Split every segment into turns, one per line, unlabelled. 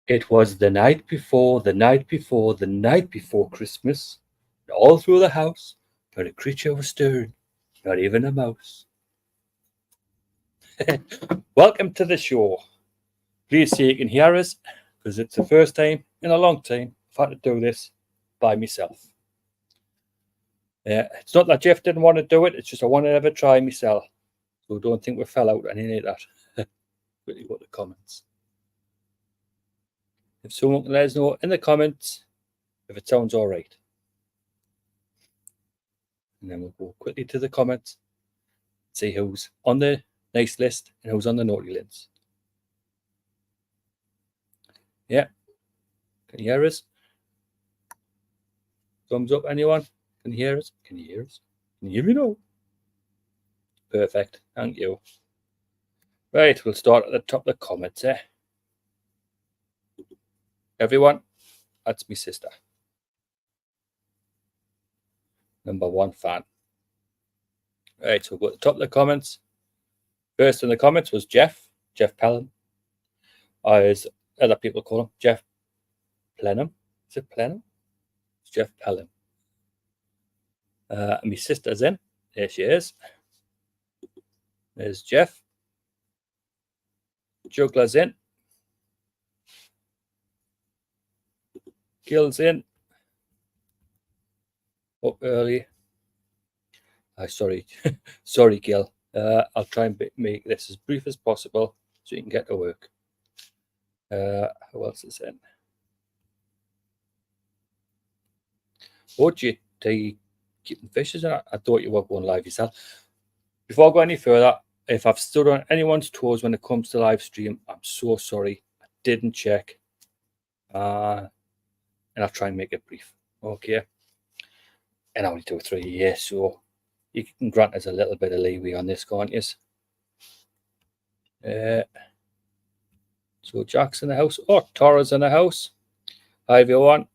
It was the night before, the night before, the night before Christmas. And all through the house, not a creature was stirring, not even a mouse. Welcome to the show. Please see you can hear us, because it's the first time in a long time I've had to do this by myself. It's not that Jeff didn't want to do it, it's just I wanted to have a try myself. So don't think we fell out or anything like that. Quickly go to the comments. If someone can let us know in the comments if it sounds all right. And then we'll go quickly to the comments, see who's on the nice list and who's on the naughty list. Yeah. Can you hear us? Thumbs up, anyone? Can you hear us? Can you hear us? Can you hear me now? Perfect. Thank you. Right, we'll start at the top of the comments, Everyone, that's my sister. #1 fan. Right, so we'll go to the top of the comments. First in the comments was Jeff Pelham. As other people call him, Jeff Plenham. Is it Plenham? It's Jeff Pelham. And my sister's in. There she is. There's Jeff. Juggler's in. Gil's in. Up early. Sorry, sorry, Gil. I'll try and make this as brief as possible so you can get to work. Who else is in? What do you keeping fishes? I thought you were going live yourself. Before I go any further, if I've stood on anyone's toes when it comes to live stream, I'm so sorry. I didn't check. And I'll try and make it brief. Okay. And I only do 3 years, so you can grant us a little bit of leeway on this, can't you? So Jack's in the house. Oh, Tara's in the house. Hi, everyone.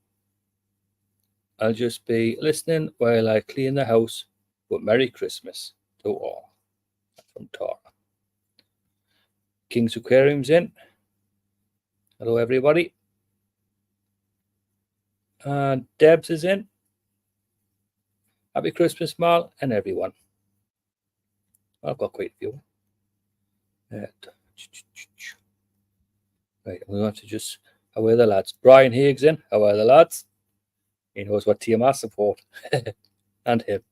I'll just be listening while I clean the house. But Merry Christmas to all. From Tara. King's Aquarium's in. Hello, everybody. And Debs is in. Happy Christmas, Mal, and everyone. I've got quite a few. Right, I'm going to have to just... How are the lads? Brian Higgs in. How are the lads? He knows what team I support. And him.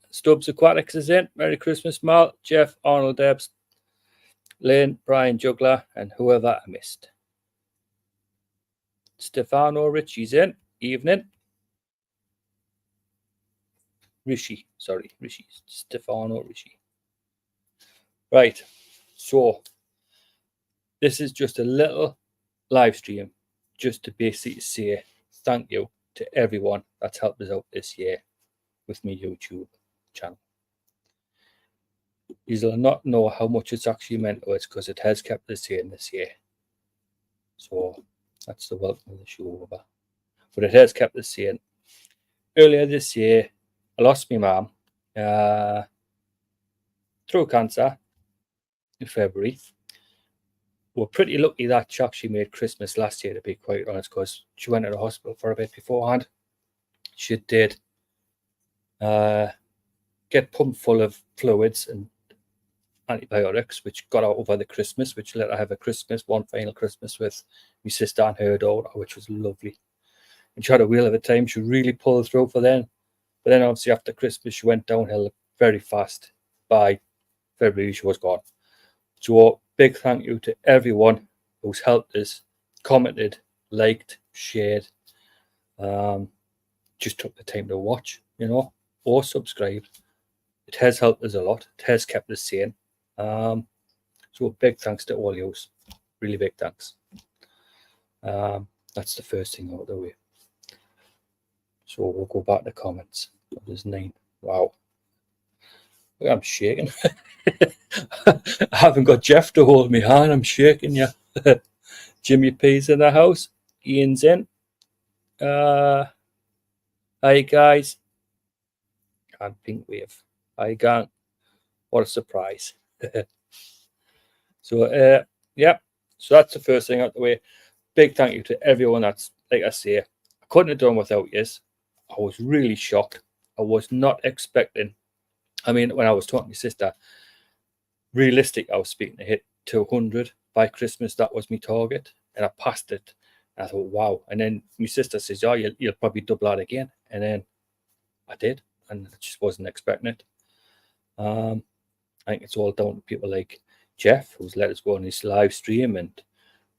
Stubbs Aquatics is in. Merry Christmas, Mal, Jeff, Arnold, Debs, Lynn, Brian, Juggler, and whoever I missed. Stefano Ritchie's in. Evening. Rishi. Stefano Rishi. Right. So, this is just a little live stream just to basically say thank you to everyone that's helped us out this year with my YouTube channel. You'll not know how much it's actually meant to us because it has kept us sane this year. So that's the welcome of the show over. But it has kept us sane. Earlier this year, I lost my mum through cancer in February. We're pretty lucky that she actually made Christmas last year, to be quite honest, because she went to the hospital for a bit beforehand. She did get pumped full of fluids and antibiotics, which got her over the Christmas, which let her have one final Christmas with my sister and her daughter, which was lovely. And she had a wheel of a time. She really pulled through for then. But then obviously after Christmas, she went downhill very fast. By February, she was gone. So big thank you to everyone who's helped us, commented, liked, shared, just took the time to watch, or subscribed. It has helped us a lot. It has kept us sane. So big thanks to all yous. Really big thanks. That's the first thing out of the way. So we'll go back to comments. There's 9. Wow. I'm shaking. I haven't got Jeff to hold me hand. I'm shaking, yeah. Jimmy P's in the house. Ian's in. Hi, guys. And Pink Wave. Hi, gang. What a surprise. So, yeah. So that's the first thing out the way. Big thank you to everyone that's, like I say, I couldn't have done without yous. I was really shocked. I was not expecting. I mean, when I was talking to my sister, realistic, I was speaking to hit 200 by Christmas. That was my target, and I passed it. And I thought, wow. And then my sister says, "Oh, you'll probably double that again." And then I did, and I just wasn't expecting it. I think it's all down to people like Jeff, who's let us go on his live stream, and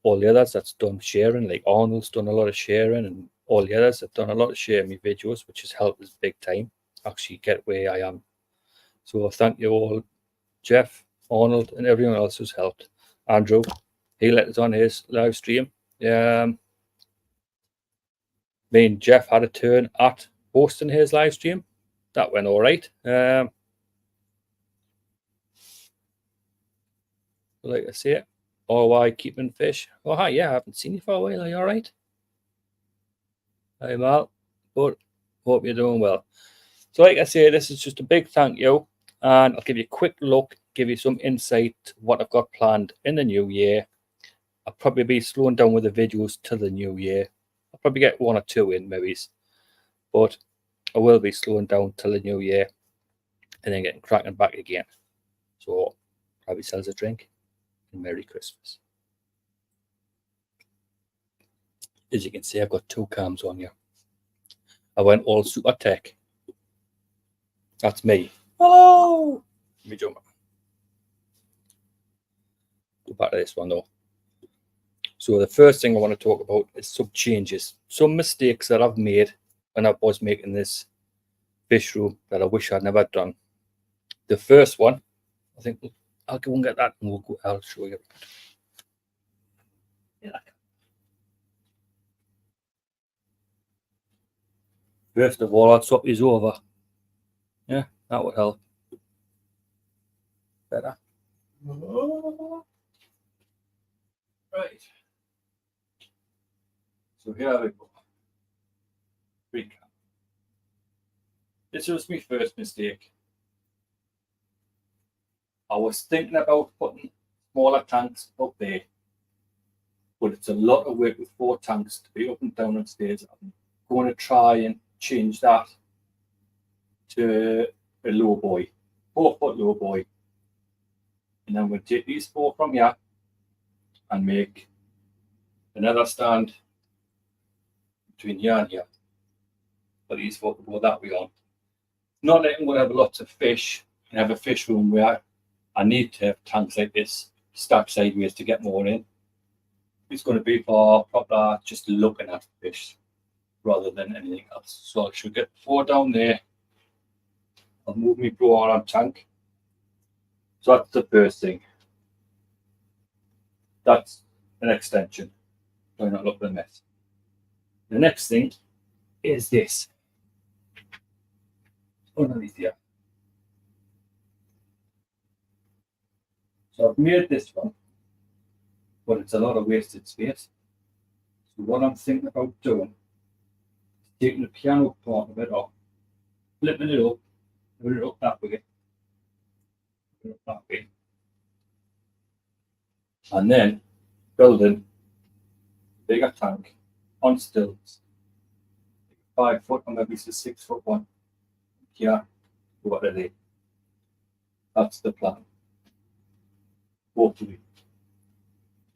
all the others that's done sharing, like Arnold's done a lot of sharing, and all the others have done a lot of sharing my videos, which has helped us big time actually get where I am. So thank you all, Jeff, Arnold, and everyone else who's helped. Andrew, he let us on his live stream. Me and Jeff had a turn at hosting his live stream. That went all right. Like I say, or why keeping fish? Oh, hi, yeah, I haven't seen you for a while. Are you all right? Hi, Mal. But hope you're doing well. So, like I say, this is just a big thank you, and I'll give you a quick look, give you some insight what I've got planned in the new year. I'll probably be slowing down with the videos till the new year. I'll probably get 1 or 2 in, maybe, but I will be slowing down till the new year, and then getting cracking back again. So, probably sells a drink. Merry Christmas. As you can see, I've got 2 cams on here. I went all super tech. That's me. Oh, let me jump. Go back to this one though. So the first thing I want to talk about is some changes, some mistakes that I've made when I was making this fish room that I wish I'd never done. The first one, I think I'll go and get that, and I'll show you. Yeah. First of all, I'll swap these over. Yeah, that would help. Better. Right. So here we go. Recap. This was my first mistake. I was thinking about putting smaller tanks up there, but it's a lot of work with 4 tanks to be up and down on stairs. I'm going to try and change that to a low boy, 4-foot low boy. And then I'm going to take these 4 from here and make another stand between here and here. But these 4 will go that way on. Not that I'm going to have lots of fish and have a fish room where I need to have tanks like this stacked sideways to get more in. It's going to be for proper just looking at fish rather than anything else. So I should get 4 down there. I'll move my blower on tank. So that's the first thing. That's an extension. Try not to look at the mess. The next thing is this. Underneath here. So I've made this one, but it's a lot of wasted space. So what I'm thinking about doing is taking the piano part of it off, flipping it up, put it up that way, put it up that way, and then building a bigger tank on stilts, 5 foot or maybe it's a 6 foot one. Here, what are they? That's the plan. Hopefully,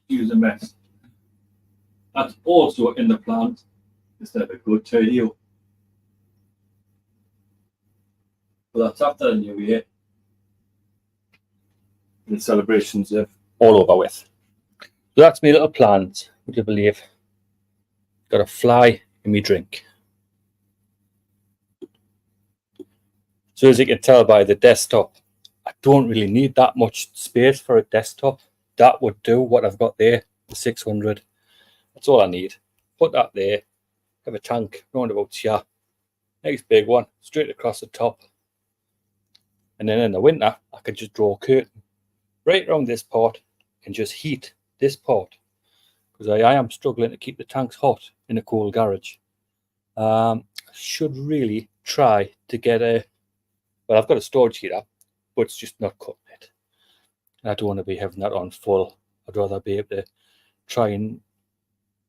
use a mess. That's also in the plan. Instead of a good tidy up. But that's after the new year. The celebrations are all over with. So that's my little plans. Would you believe? Got a fly in me drink. So as you can tell by the desktop, I don't really need that much space for a desktop. That would do what I've got there, the 600. That's all I need. Put that there. Have a tank round about here. Nice big one, straight across the top. And then in the winter, I could just draw a curtain right around this part and just heat this part. Because I am struggling to keep the tanks hot in a cold garage. I should really try to get a... Well, I've got a storage heater, but it's just not cutting it. I don't want to be having that on full. I'd rather be able to try and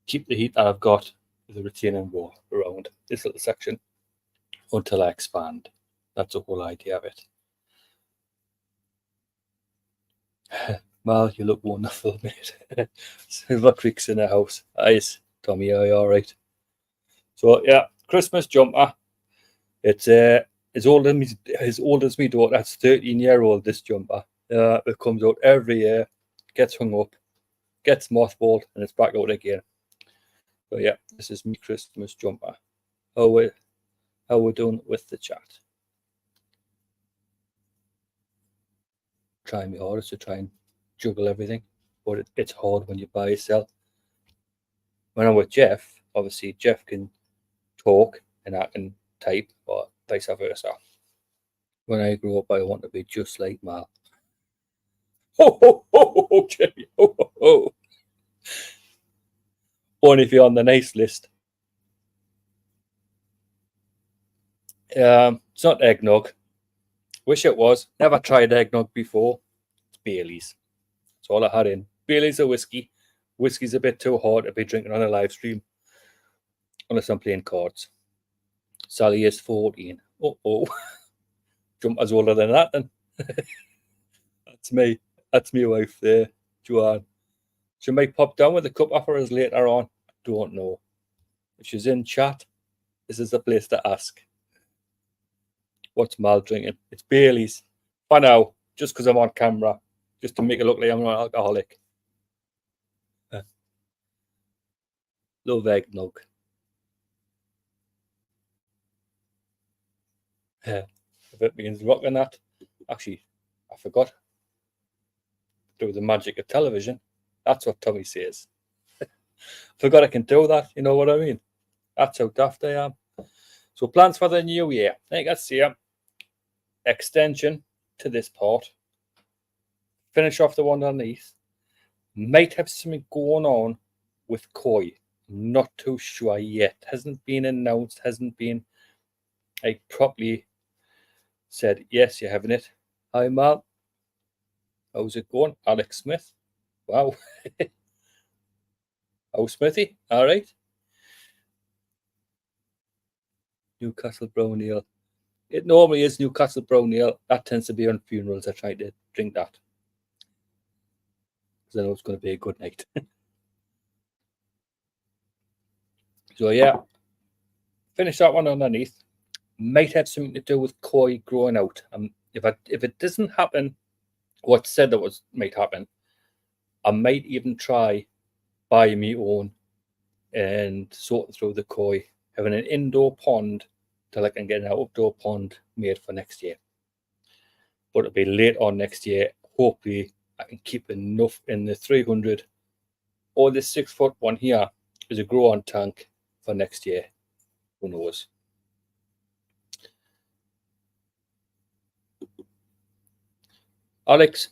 keep the heat that I've got with a retaining wall around this little section until I expand. That's the whole idea of it. Mal, you look wonderful, mate. Silver Creek's in the house. Nice. Tommy, are you all right? So, yeah, Christmas jumper. It's as old as me daughter. That's 13-year-old, this jumper. It comes out every year, gets hung up, gets mothballed, and it's back out again. So, yeah, this is me Christmas jumper. How we're doing with the chat. Trying my hardest to try and juggle everything, but it's hard when you buy and sell. When I'm with Jeff, obviously Jeff can talk and I can type, or vice versa. When I grow up, I want to be just like Mal. Ho ho ho ho, Jimmy! Ho ho ho! Only if you're on the nice list. It's not eggnog. Wish it was. Never tried eggnog before. It's Bailey's. That's all I had in. Bailey's or whiskey. Whiskey's a bit too hard to be drinking on a live stream unless I'm playing cards. Sally is 14. Oh. Jumper's older than that then. That's me. That's my wife there, Joanne. She might pop down with a cup of us later on. I don't know. If she's in chat, this is the place to ask. What's Mal drinking? It's Bailey's. For now, just because I'm on camera, just to make it look like I'm not an alcoholic. Love eggnog. If it means rocking that. Actually, I forgot. Do the magic of television. That's what Tommy says. Forgot I can do that. You know what I mean? That's how daft I am. So plans for the new year. I can see extension to this part. Finish off the one underneath. Might have something going on with Koi. Not too sure yet. Hasn't been announced. Hasn't been properly said, yes, you're having it. Hi, Mal. How's it going? Alex Smith. Wow. Oh, Smithy. All right. Newcastle Brown Ale. It normally is Newcastle Brown Ale. That tends to be on funerals. I try to drink that because I know it's going to be a good night. So, yeah. Finish that one underneath. Might have something to do with Koi growing out. If it doesn't happen, what said that might happen, I might even try buy me own and sort through the Koi, having an indoor pond till I can get an outdoor pond made for next year. But it'll be late on next year. Hopefully, I can keep enough in the 300 or the 6-foot one here as a grow-on tank for next year. Who knows? Alex,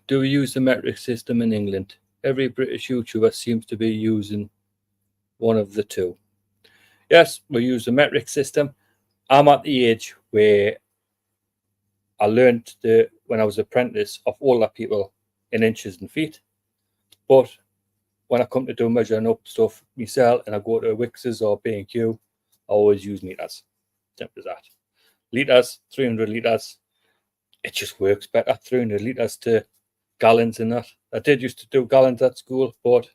do we use the metric system in England? Every British YouTuber seems to be using one of the two. Yes, we use the metric system. I'm at the age where I learned when I was apprentice of older people in inches and feet. But when I come to do measuring up stuff myself and I go to Wix's or B&Q, I always use meters. Simple as that. Liters, 300 liters. It just works better. 300 liters to gallons in that. I did used to do gallons at school, but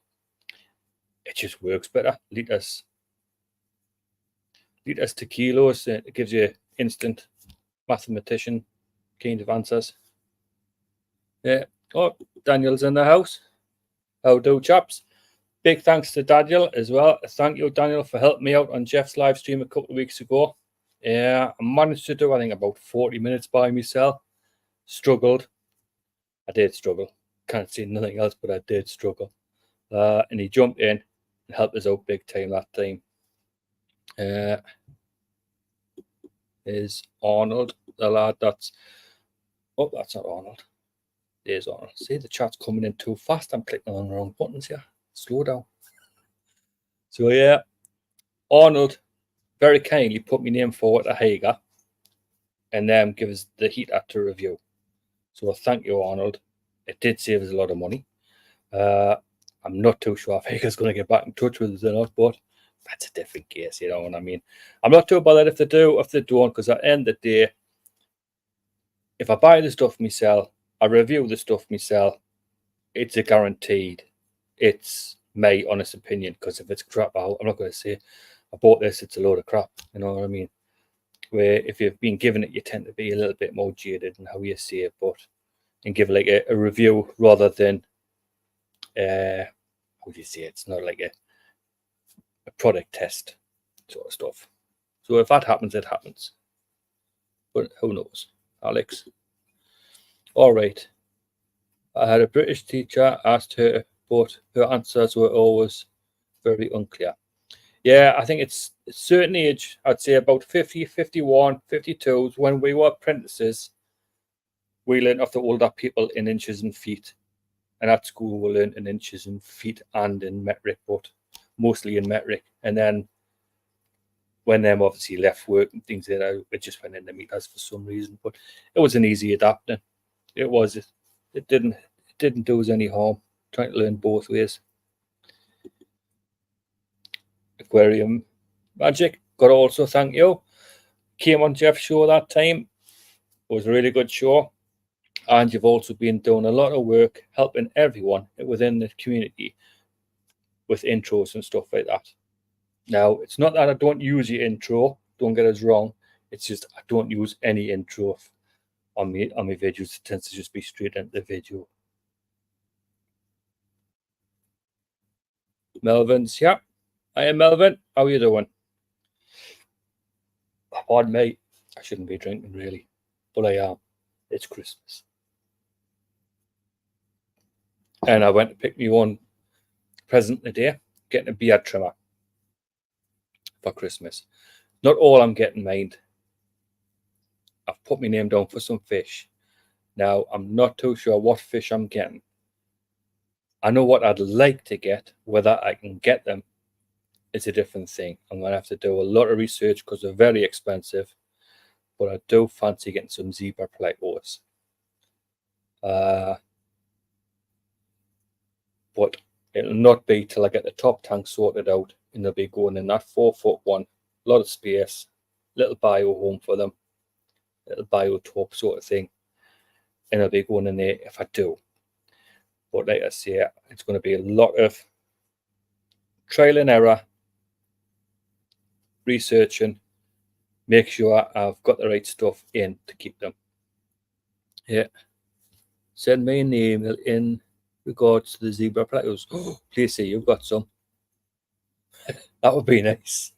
it just works better. Liters to kilos. It gives you instant mathematician kind of answers. Yeah. Oh, Daniel's in the house. How do, chaps? Big thanks to Daniel as well. Thank you, Daniel, for helping me out on Jeff's live stream a couple of weeks ago. Yeah, I managed to do, I think, about 40 minutes by myself. Struggled. I did struggle. Can't see nothing else, but I did struggle. And he jumped in and helped us out big time that time. Is Arnold the lad that's... Oh, that's not Arnold. There's Arnold. See, the chat's coming in too fast. I'm clicking on the wrong buttons here. Slow down. So, yeah, Arnold very kindly put my name forward to Hager and then give us the heater to review. So, thank you, Arnold. It did save us a lot of money. I'm not too sure if Hager's going to get back in touch with us or not, but that's a different case, you know what I mean? I'm not too bothered if they do, if they don't, because at the end of the day, if I buy the stuff myself, I review the stuff myself, it's a guaranteed. It's my honest opinion, because if it's crap, I'm not going to say, I bought this, it's a load of crap, you know what I mean? Where if you've been given it, you tend to be a little bit more jaded in how you see it, but and give like a review rather than how do you say it? It's not like a product test sort of stuff. So if that happens, it happens. But who knows? Alex. All right. I had a British teacher, asked her, but her answers were always very unclear. Yeah, I think it's a certain age, I'd say about 50, 51, 52, when we were apprentices, we learned off the older people in inches and feet. And at school, we learned in inches and feet and in metric, but mostly in metric. And then when them obviously left work and things like that, it just went into meters for some reason. But it was an easy adapting. It was. It didn't do us any harm trying to learn both ways. Aquarium Magic, got also thank you. Came on Jeff's show that time. It was a really good show. And you've also been doing a lot of work helping everyone within the community with intros and stuff like that. Now, it's not that I don't use your intro, don't get us wrong. It's just I don't use any intro on my videos. It tends to just be straight into the video. Melvin's, yeah. I am Melvin. How are you doing? Pardon me. I shouldn't be drinking really, but I am. It's Christmas. And I went to pick me one present today, getting a beard trimmer for Christmas. Not all I'm getting, mind. I've put my name down for some fish. Now, I'm not too sure what fish I'm getting. I know what I'd like to get. Whether I can get them is a different thing. I'm going to have to do a lot of research because they're very expensive. But I do fancy getting some zebra platos. But it'll not be till I get the top tank sorted out, and they'll be going in that 4-foot one. A lot of space, little bio home for them, little bio top sort of thing. And I'll be going in there if I do. But like I say, it's going to be a lot of trial and error, researching, make sure I've got the right stuff in to keep them. Yeah. Send me an email in regards to the zebra platos. Oh, please say you've got some. That would be nice.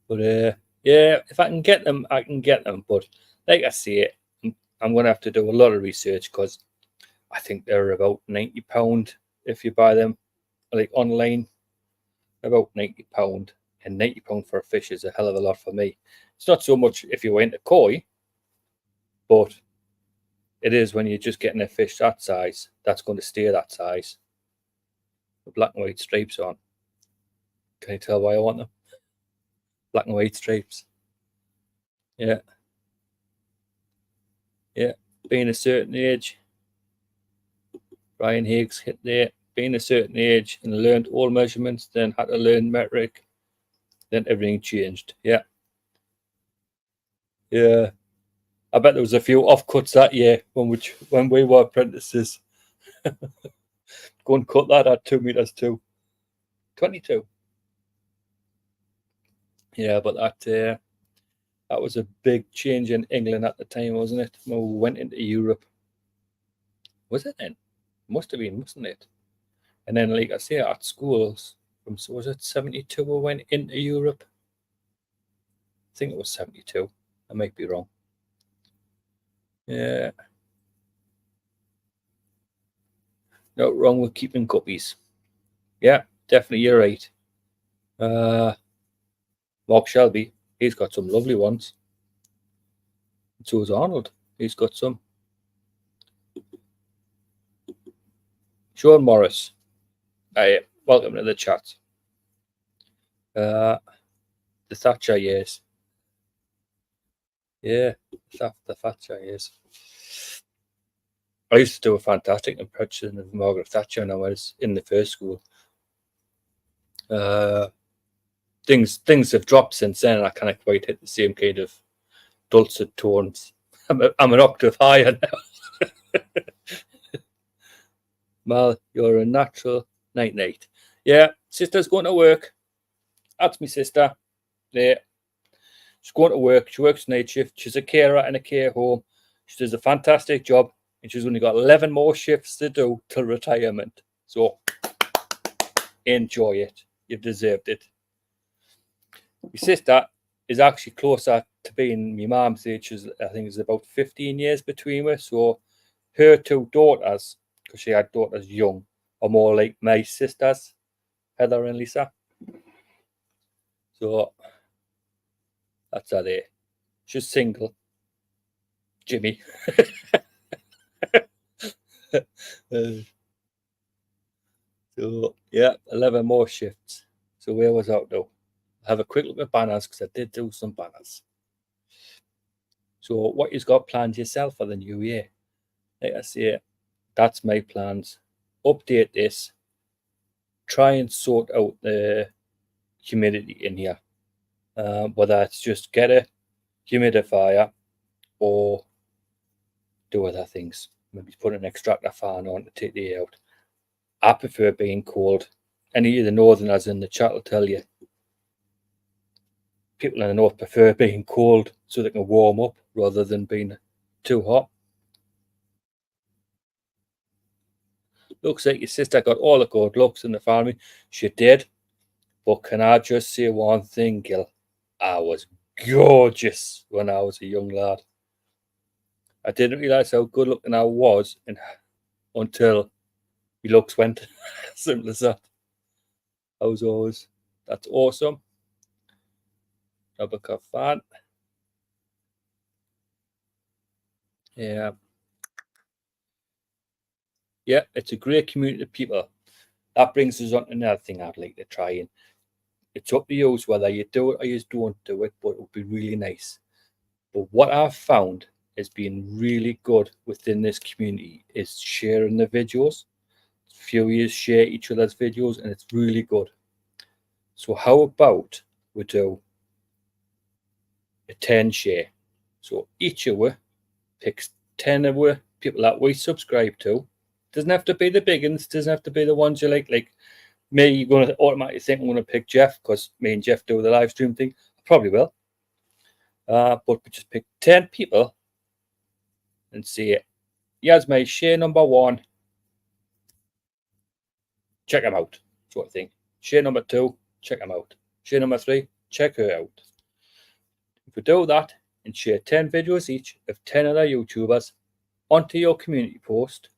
But yeah, if I can get them, I can get them. But like I say, I'm going to have to do a lot of research because I think they're about £90 if you buy them like online. About £90, and £90 for a fish is a hell of a lot for me. It's not so much if you're into koi, but it is when you're just getting a fish that size that's going to stay that size. The black and white stripes on. Can you tell why I want them? Black and white stripes. Yeah. Yeah. Being a certain age. Brian Higgs hit there. Being a certain age and learned all measurements, then had to learn metric. Then everything changed. Yeah. Yeah. I bet there was a few offcuts that year when we were apprentices. Go and cut that at 2 meters too. 22. Yeah, but that was a big change in England at the time, wasn't it? When we went into Europe. Was it then? Must have been, mustn't it? And then, like I say, at schools, was it 72 we went into Europe? I think it was 72. I might be wrong. Yeah. No wrong with keeping guppies. Yeah, definitely, you're right. Mark Shelby, he's got some lovely ones. And so is Arnold. He's got some. Sean Morris, hi, welcome to the chat. The Thatcher years. Yeah, the Thatcher years. I used to do a fantastic impression of Margaret Thatcher when I was in the first school. Things have dropped since then, and I can't quite hit the same kind of dulcet tones. I'm an octave higher now. Mal, you're a natural. Night night. Yeah, sister's going to work. That's my sister. Yeah. She's going to work. She works night shift. She's a carer in a care home. She does a fantastic job, and she's only got 11 more shifts to do till retirement. So enjoy it. You've deserved it. My sister is actually closer to being my mum's age. I think it's about 15 years between us. So her two daughters, because she had daughters young, are more like my sisters, Heather and Lisa. So that's her there. She's single. Jimmy. So yeah, 11 more shifts. So where was out though? Have a quick look at banners because I did do some banners. So what you've got planned yourself for the new year? Like I say, that's my plans. Update this. Try and sort out the humidity in here. Whether it's just get a humidifier or do other things. Maybe put an extractor fan on to take the air out. I prefer being cold. Any of the northerners in the chat will tell you people in the north prefer being cold so they can warm up rather than being too hot. Looks like your sister got all the good looks in the family. She did. But can I just say one thing, Gil? I was gorgeous when I was a young lad. I didn't realise how good looking I was until my looks went. Simple as that. I was always, that's awesome. Double cup fan. Yeah. Yeah, it's a great community of people. That brings us on to another thing I'd like to try, and it's up to you whether you do it or you don't do it, but it would be really nice. But what I've found has been really good within this community is sharing the videos. A few of you share each other's videos, and it's really good. So how about we do a 10 share? So each of you picks 10 of you people that we subscribe to. Doesn't have to be the big ones, doesn't have to be the ones you like me. You're going to automatically think I'm going to pick Jeff because me and Jeff do the live stream thing. I probably will. But we just pick 10 people and say, here's my share number 1. Check them out, sort of thing. Share number 2, check them out. Share number 3, check her out. If we do that and share 10 videos each of 10 other YouTubers onto your community post,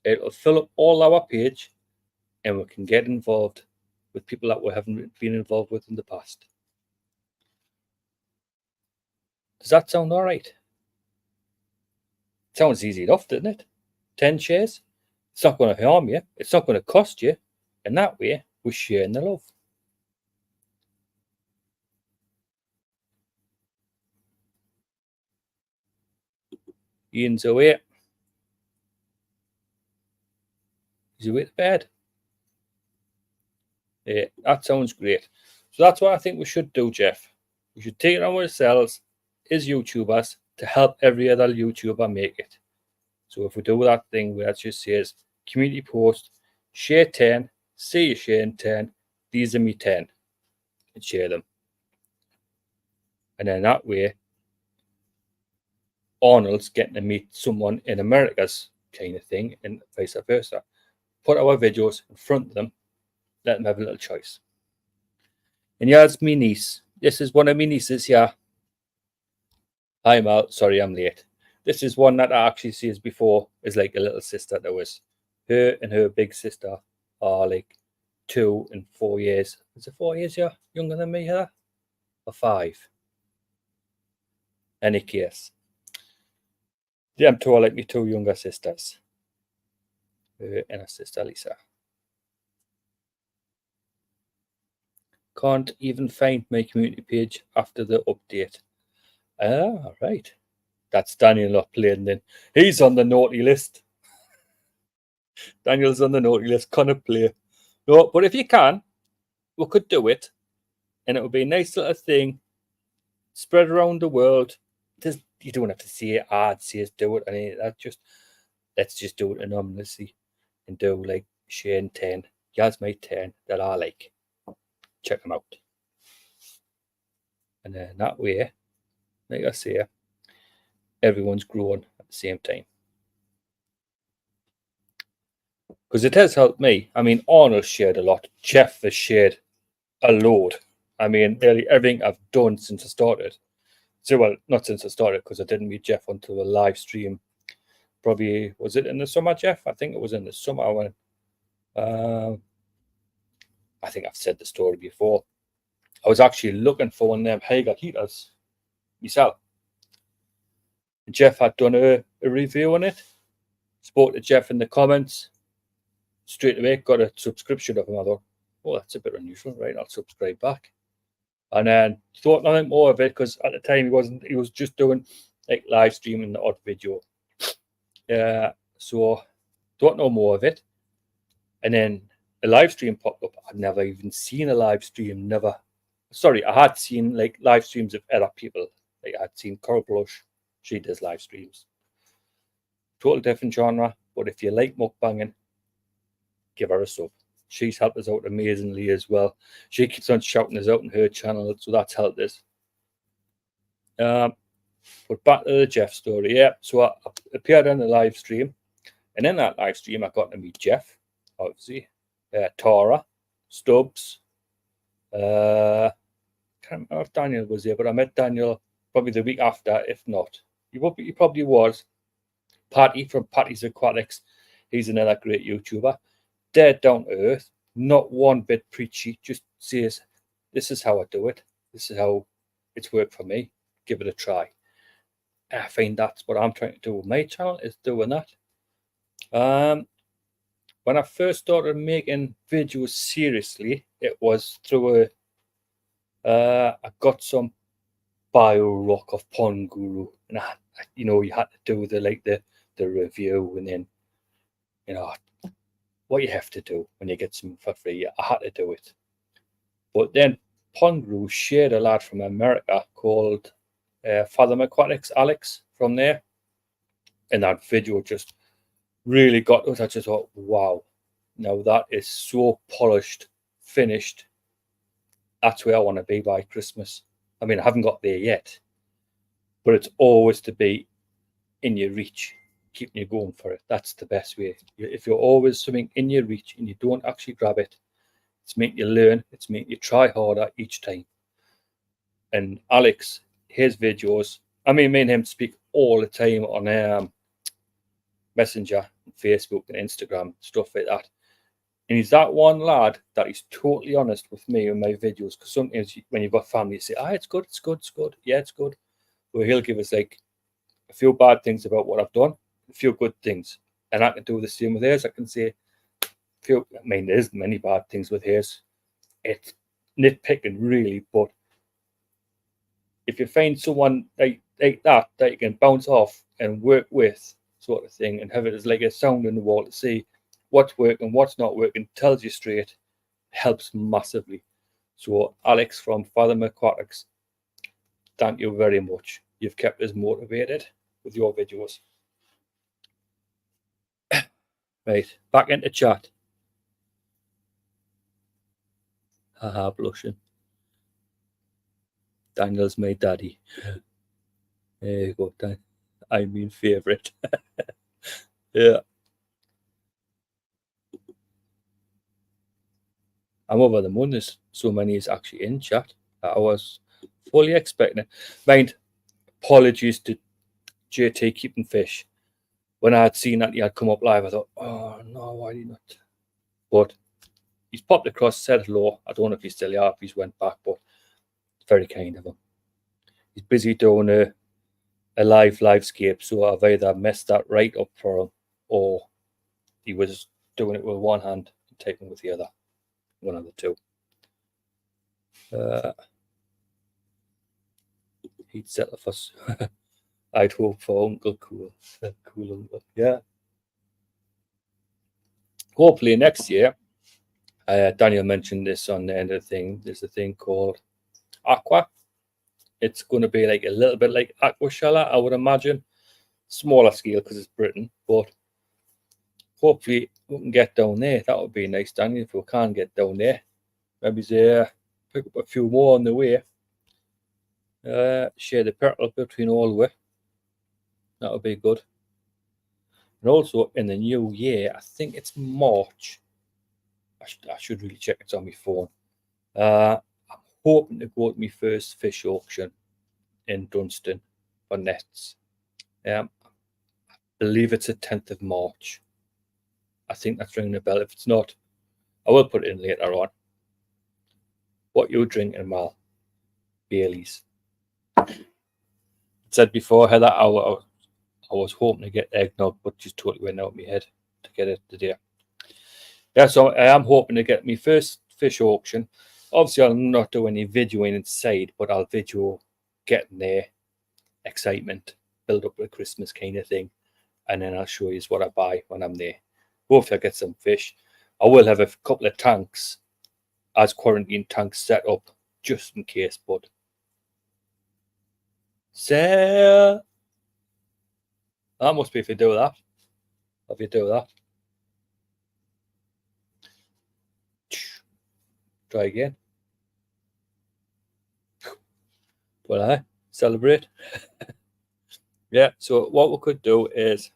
it'll fill up all our page and we can get involved with people that we haven't been involved with in the past. Does that sound all right? Sounds easy enough, doesn't it? 10 shares. It's not going to harm you. It's not going to cost you. And that way, we're sharing the love. Ian's away. He's away to bed. Yeah, that sounds great. So that's what I think we should do, Jeff. We should take it on ourselves as YouTubers to help every other YouTuber make it. So if we do that thing where it just says community post, share 10, say you're sharing 10, these are me 10, and share them. And then that way, Arnold's getting to meet someone in America's kind of thing, and vice versa. Put our videos in front of them, let them have a little choice. And here's my niece. This is one of my nieces here. Hi, Mal. Sorry, I'm late. This is one that I actually sees before is like a little sister that was. Her and her big sister are like 2 and 4 years. Is it 4 years younger than me here? Or 5? Any case. Them two are like my 2 younger sisters. Her and her sister Lisa. Can't even find my community page after the update. Ah, right. That's Daniel not playing then. He's on the naughty list. Daniel's on the naughty list. Cannot play. No, but if you can, we could do it, and it would be a nice little thing, spread around the world. You don't have to see it. I'd see us do it. I mean, let's just do it anonymously and do like Shane 10, Yasmate 10 that I like. Check them out. And then that way, like I say, everyone's growing at the same time. Because it has helped me. I mean, Arnold shared a lot. Jeff has shared a load. I mean, nearly everything I've done since I started. So, well, not since I started, because I didn't meet Jeff until the live stream. Probably, was it in the summer, Jeff? I think it was in the summer when, I think I've said the story before. I was actually looking for one of them Hager heaters myself. Jeff had done a review on it. Spoke to Jeff in the comments. Straight away, got a subscription of him. I thought, oh, that's a bit unusual, right? I'll subscribe back. And then thought nothing more of it, because at the time he was just doing like live streaming the odd video. So thought no more of it. And then a live stream popped up. I'd never even seen a live stream, never. Sorry, I had seen like live streams of other people. Like I'd seen Coral Blush, she does live streams. Total different genre, but if you like mukbanging, give her a sub. She's helped us out amazingly as well. She keeps on shouting us out on her channel, so that's helped us. But back to the Jeff story. Yeah, so I appeared on the live stream, and in that live stream, I got to meet Jeff, obviously, Tara, Stubbs. Can't remember if Daniel was there, but I met Daniel probably the week after, if not. He probably was. Patty from Patty's Aquatics. He's another great YouTuber. Dead down to earth, not one bit preachy, just says, this is how I do it. This is how it's worked for me. Give it a try. I find that's what I'm trying to do with my channel, is doing that. When I first started making videos seriously, it was through I got some bio rock of Pond Guru, and you had to do the review, and then what you have to do when you get something for free. I had to do it. But then Pond Guru shared a lad from America called Fathom Aquatics, Alex, from there, and that video just really got us. I just thought, wow, now that is so polished, finished. That's where I want to be by Christmas. I mean, I haven't got there yet, but it's always to be in your reach, keeping you going for it. That's the best way. If you're always something in your reach and you don't actually grab it, it's making you learn, it's making you try harder each time. And Alex, his videos, I mean, me and him speak all the time on Messenger, Facebook and Instagram, stuff like that. And he's that one lad that he's totally honest with me in my videos, because sometimes when you've got family, you say, it's good, it's good, it's good. Yeah, it's good. Well, he'll give us like a few bad things about what I've done, a few good things. And I can do the same with his. I can say, there's many bad things with his. It's nitpicking, really, but if you find someone like that you can bounce off and work with, sort of thing, and have it as like a sound in the wall to see what's working, what's not working, tells you straight, helps massively. So Alex from Fathom Aquatics, thank you very much. You've kept us motivated with your videos. Right, back into chat. Haha, blushing. Daniel's my daddy. There you go, Dan. I mean favorite. Yeah. I'm over the moon. There's so many is actually in chat. I was fully expecting it. Mind, apologies to JT Keeping Fish. When I had seen that he had come up live, I thought, oh no, why did he not? But he's popped across, said hello. I don't know if he's still here, if he's went back, but it's very kind of him. He's busy doing a livescape, so I've either messed that right up for him, or he was doing it with one hand and typing with the other. One of the two. He'd settle for us. I'd hope for Uncle Cool. Cool Uncle. Yeah. hopefully next year, Daniel mentioned this on the end of the thing. There's a thing called Aqua. It's going to be like a little bit like Aquashella, I would imagine. Smaller scale because it's Britain, but hopefully we can get down there. That would be nice, Daniel, if we can get down there. Maybe pick up a few more on the way. Share the petrol between all the way. That would be good. And also in the new year, I think it's March. I should really check it on my phone. I'm hoping to go to my first fish auction in Dunstan for nets. I believe it's the 10th of March. I think that's ringing a bell. If it's not, I will put it in later on. What you drinking, Mal? Baileys. I said before, Heather, I was hoping to get eggnog, but just totally went out of my head to get it today. Yeah, so I am hoping to get my first fish auction. Obviously, I'll not do any videoing inside, but I'll video getting there, excitement, build up the Christmas kind of thing, and then I'll show you what I buy when I'm there. Hopefully, I get some fish. I will have a couple of tanks as quarantine tanks set up just in case, but so that must be if you do that. If you do that. Try again. Well, I celebrate. Yeah, so what we could do is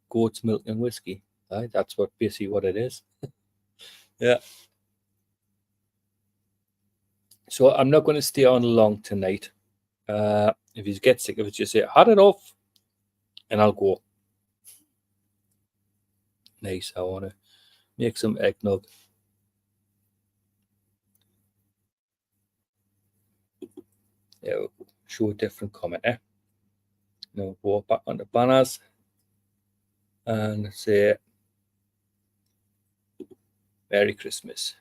goat's milk and whiskey. Right? That's basically what it is. Yeah. So I'm not going to stay on long tonight. If you get sick of it, just say, had it off, and I'll go. Nice. I want to make some eggnog. Yeah, we'll show a different comment, eh? Now go back on the banners and say Merry Christmas.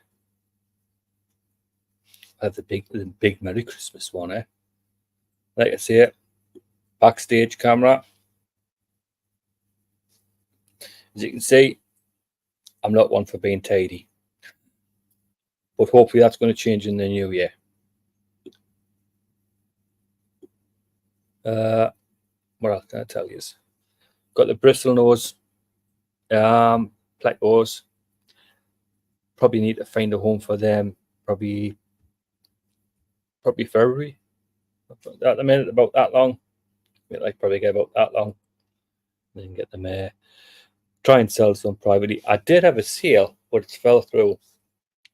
I have the big Merry Christmas one, eh? Like I say, backstage camera. As you can see, I'm not one for being tidy, but hopefully that's going to change in the new year. What else can I tell you? Got the bristle nose, plecos. Probably need to find a home for them. Probably February. At the minute, about that long. Like probably get about that long. Then get them there. Try and sell some privately. I did have a sale, but it fell through.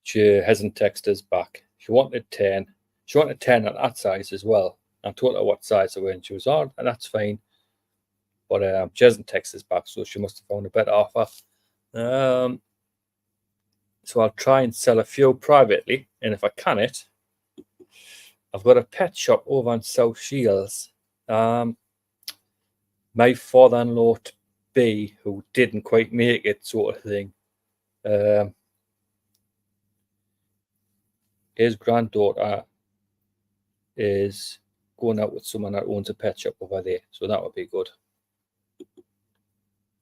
She hasn't texted us back. She wanted 10. She wanted 10 at that size as well. I told her what size I were, and she was on, and that's fine. But she hasn't texted us back, so she must have found a better offer. So I'll try and sell a few privately, and if I can I've got a pet shop over on South Shields. My father-in-law to be, who didn't quite make it, sort of thing. His granddaughter is going out with someone that owns a pet shop over there, so that would be good.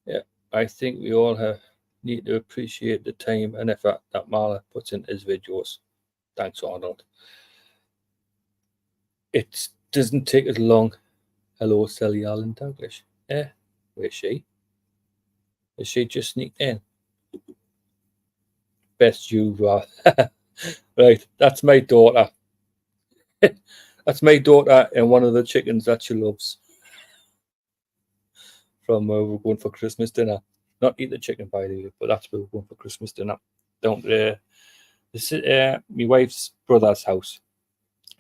Yeah, I think we all need to appreciate the time and effort that Marla puts into his videos. Thanks, Arnold. It doesn't take as long. Hello, Sally Allen Douglas. Yeah, where's she? Is she just sneaked in? Best you are. Right, that's my daughter. That's my daughter and one of the chickens that she loves. From where we're going for Christmas dinner. Not eat the chicken, by the way, but that's where we're going for Christmas dinner. This is my wife's brother's house,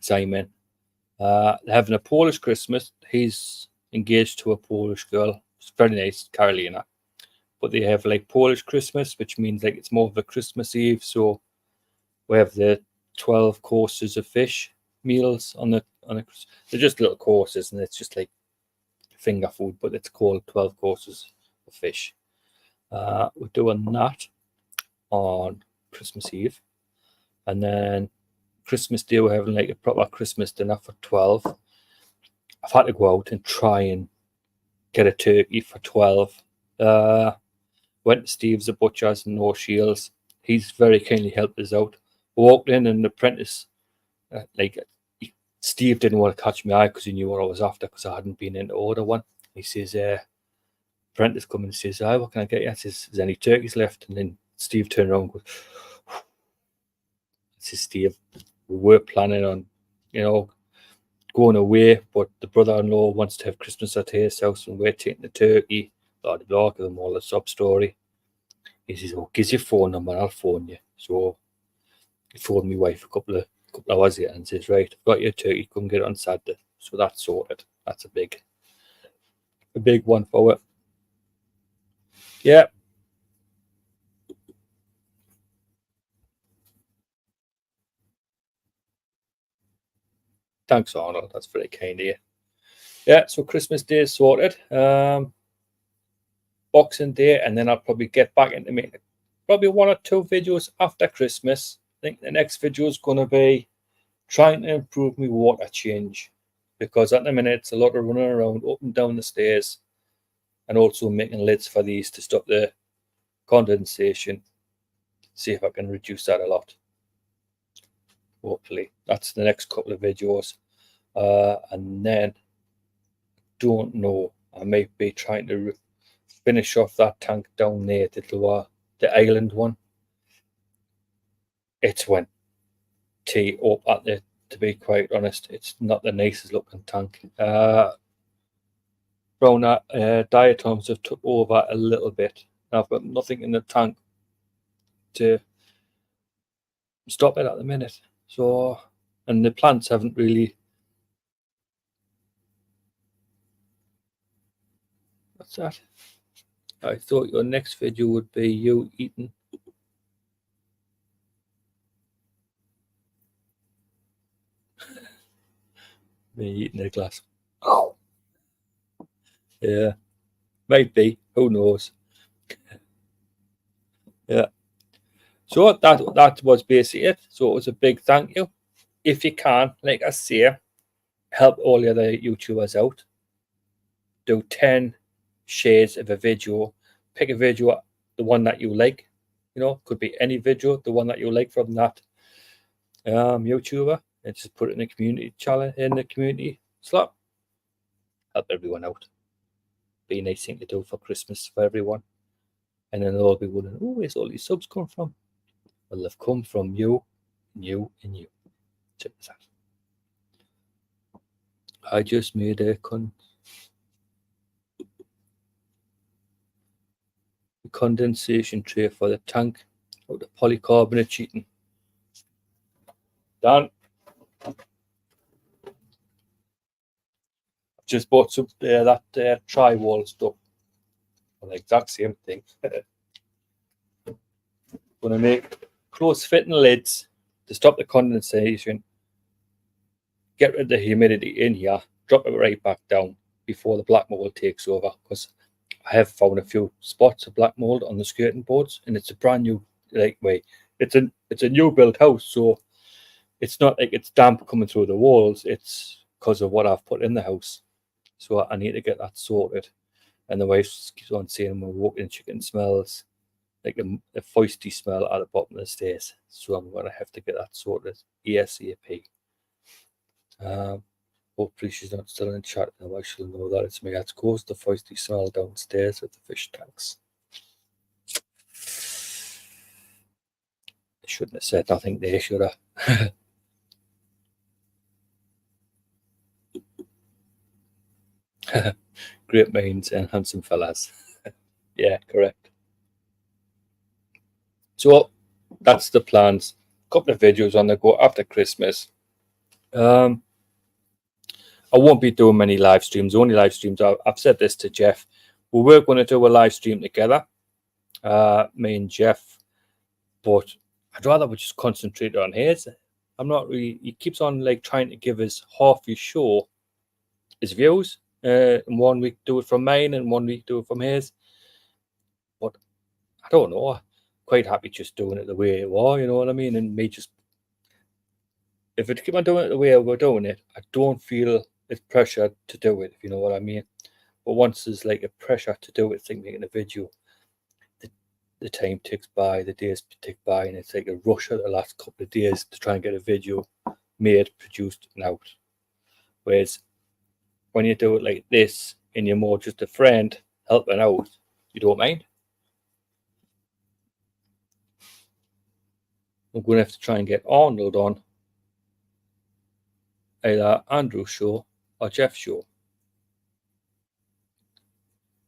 Simon. They're having a Polish Christmas. He's engaged to a Polish girl. It's very nice, Carolina. But they have like Polish Christmas, which means like it's more of a Christmas Eve. So we have the 12 courses of fish meals on the they're just little courses, and it's just like finger food, but it's called 12 courses of fish. We're doing that on Christmas Eve, and then Christmas Day we're having like a proper Christmas dinner for 12. I've had to go out and try and get a turkey for 12. Went to Steve's the butcher's, no shields. He's very kindly helped us out. Walked in and the apprentice, Steve didn't want to catch my eye because he knew what I was after because I hadn't been in to order one. He says, apprentice come and says, what can I get you? I says, is there any turkeys left? And then Steve turned around and goes, I says, Steve, we were planning on, going away, but the brother-in-law wants to have Christmas at his house and we're taking the turkey, blah, blah, blah, give him all the sub story. He says, gives your phone number and I'll phone you. So he phoned my wife a couple of hours later and says, right, I've got your turkey, come get it on Saturday. So that's sorted. That's a big one for it. Yeah. Thanks, Arnold. That's very kind of you. Yeah, so Christmas Day is sorted. Boxing Day, and then I'll probably get back into making probably 1 or 2 videos after Christmas. I think the next video is going to be trying to improve my water change, because at the minute it's a lot of running around up and down the stairs, and also making lids for these to stop the condensation. See if I can reduce that a lot. Hopefully that's the next couple of videos, and then don't know, I might be trying to finish off that tank down there, the island one. It's went tea up at the, to be quite honest, it's not the nicest looking tank. Brown diatoms have took over a little bit. I've got nothing in the tank to stop it at the minute. So, and the plants haven't really. What's that? I thought your next video would be you eating. Me eating a glass. Oh. Yeah. Might be. Who knows? Yeah. So that was basically it. So it was a big thank you. If you can, like I say, help all the other YouTubers out. Do 10 shares of a video. Pick a video, the one that you like. Could be any video, the one that you like from that YouTuber, and just put it in the community challenge, in the community slot. Help everyone out. Be a nice thing to do for Christmas for everyone. And then they'll all be wondering, where's all these subs come from? Well, they've come from you, and you, and you. Check this out. I just made a condensation tray for the tank out of polycarbonate sheeting. Done. Just bought some that tri-wall stuff. The exact same thing. Gonna make close fitting lids to stop the condensation. Get rid of the humidity in here. Drop it right back down before the black mold takes over, because I have found a few spots of black mold on the skirting boards, and it's a brand new way. It's a new built house, so it's not like it's damp coming through the walls. It's because of what I've put in the house. So I need to get that sorted. And the wife keeps on saying when we walk in, chicken smells like a feisty smell at the bottom of the stairs. So I'm going to have to get that sorted ASAP. Hopefully she's not still in chat. Now she'll know that it's me that's caused the feisty smell downstairs at the fish tanks. I shouldn't have said nothing there, should I? Great minds and handsome fellas. Yeah, correct. So that's the plans. Couple of videos on the go after Christmas. I won't be doing many live streams. Only live streams. I've said this to Jeff. We were going to do a live stream together, me and Jeff, but I'd rather we just concentrate on his. I'm not really. He keeps on trying to give us half his show, his views. And 1 week do it from mine, and 1 week do it from his. But I don't know. I'm quite happy just doing it the way it was. You know what I mean? And me just, if it keep on doing it the way we're doing it, I don't feel it's pressure to do it. If you know what I mean. But once there's a pressure to do it, think making a video, the time ticks by, the days tick by, and it's like a rush of the last couple of days to try and get a video made, produced, and out. Whereas when you do it like this, and you're more just a friend helping out, you don't mind. I'm going to have to try and get Arnold on either Andrew's show or Jeff's show.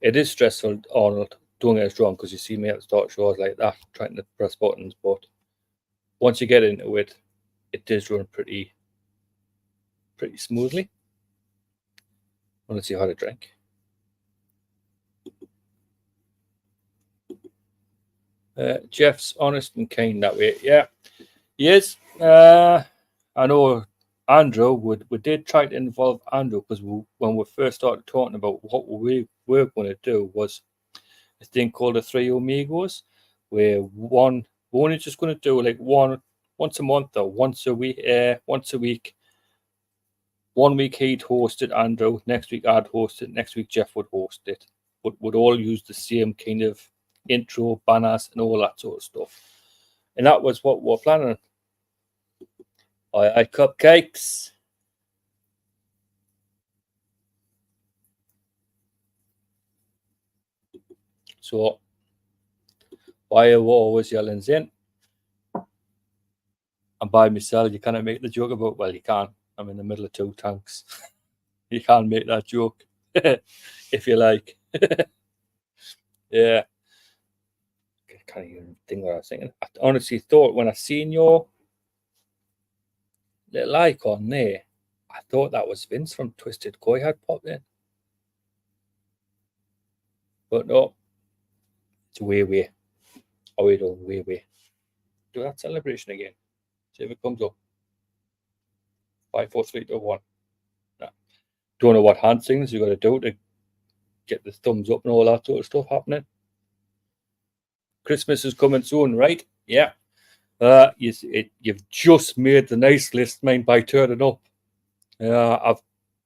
It is stressful, Arnold, don't get us wrong, because you see me at the start shows like that, trying to press buttons, but once you get into it, it does run pretty smoothly. I want to see how to drink. Jeff's honest and kind that way. Yeah, he is. I know Andrew, we did try to involve Andrew, because when we first started talking about what we were going to do was a thing called the Three Amigos, where we're only just going to do like once a month or once a week. 1 week he'd host it, Andrew. Next week I'd host it. Next week Jeff would host it. But would all use the same kind of intro, banners, and all that sort of stuff. And that was what we're planning. I cupcakes. So why are we always yelling Zen? And by myself, you cannot make the joke about, well, you can. I'm in the middle of 2 tanks. You can't make that joke if you like. Yeah. I can't even think what I was thinking. I honestly thought when I seen your little icon there, I thought that was Vince from Twisted Koi had popped in. But no, it's way. Oh, wait, way. Do that celebration again. See if it comes up. 5, 4, 3, 2, 1. No. Don't know what hand things you got to do to get the thumbs up and all that sort of stuff happening. Christmas is coming soon, right? Yeah. You've just made the nice list, mine, by turning up. I've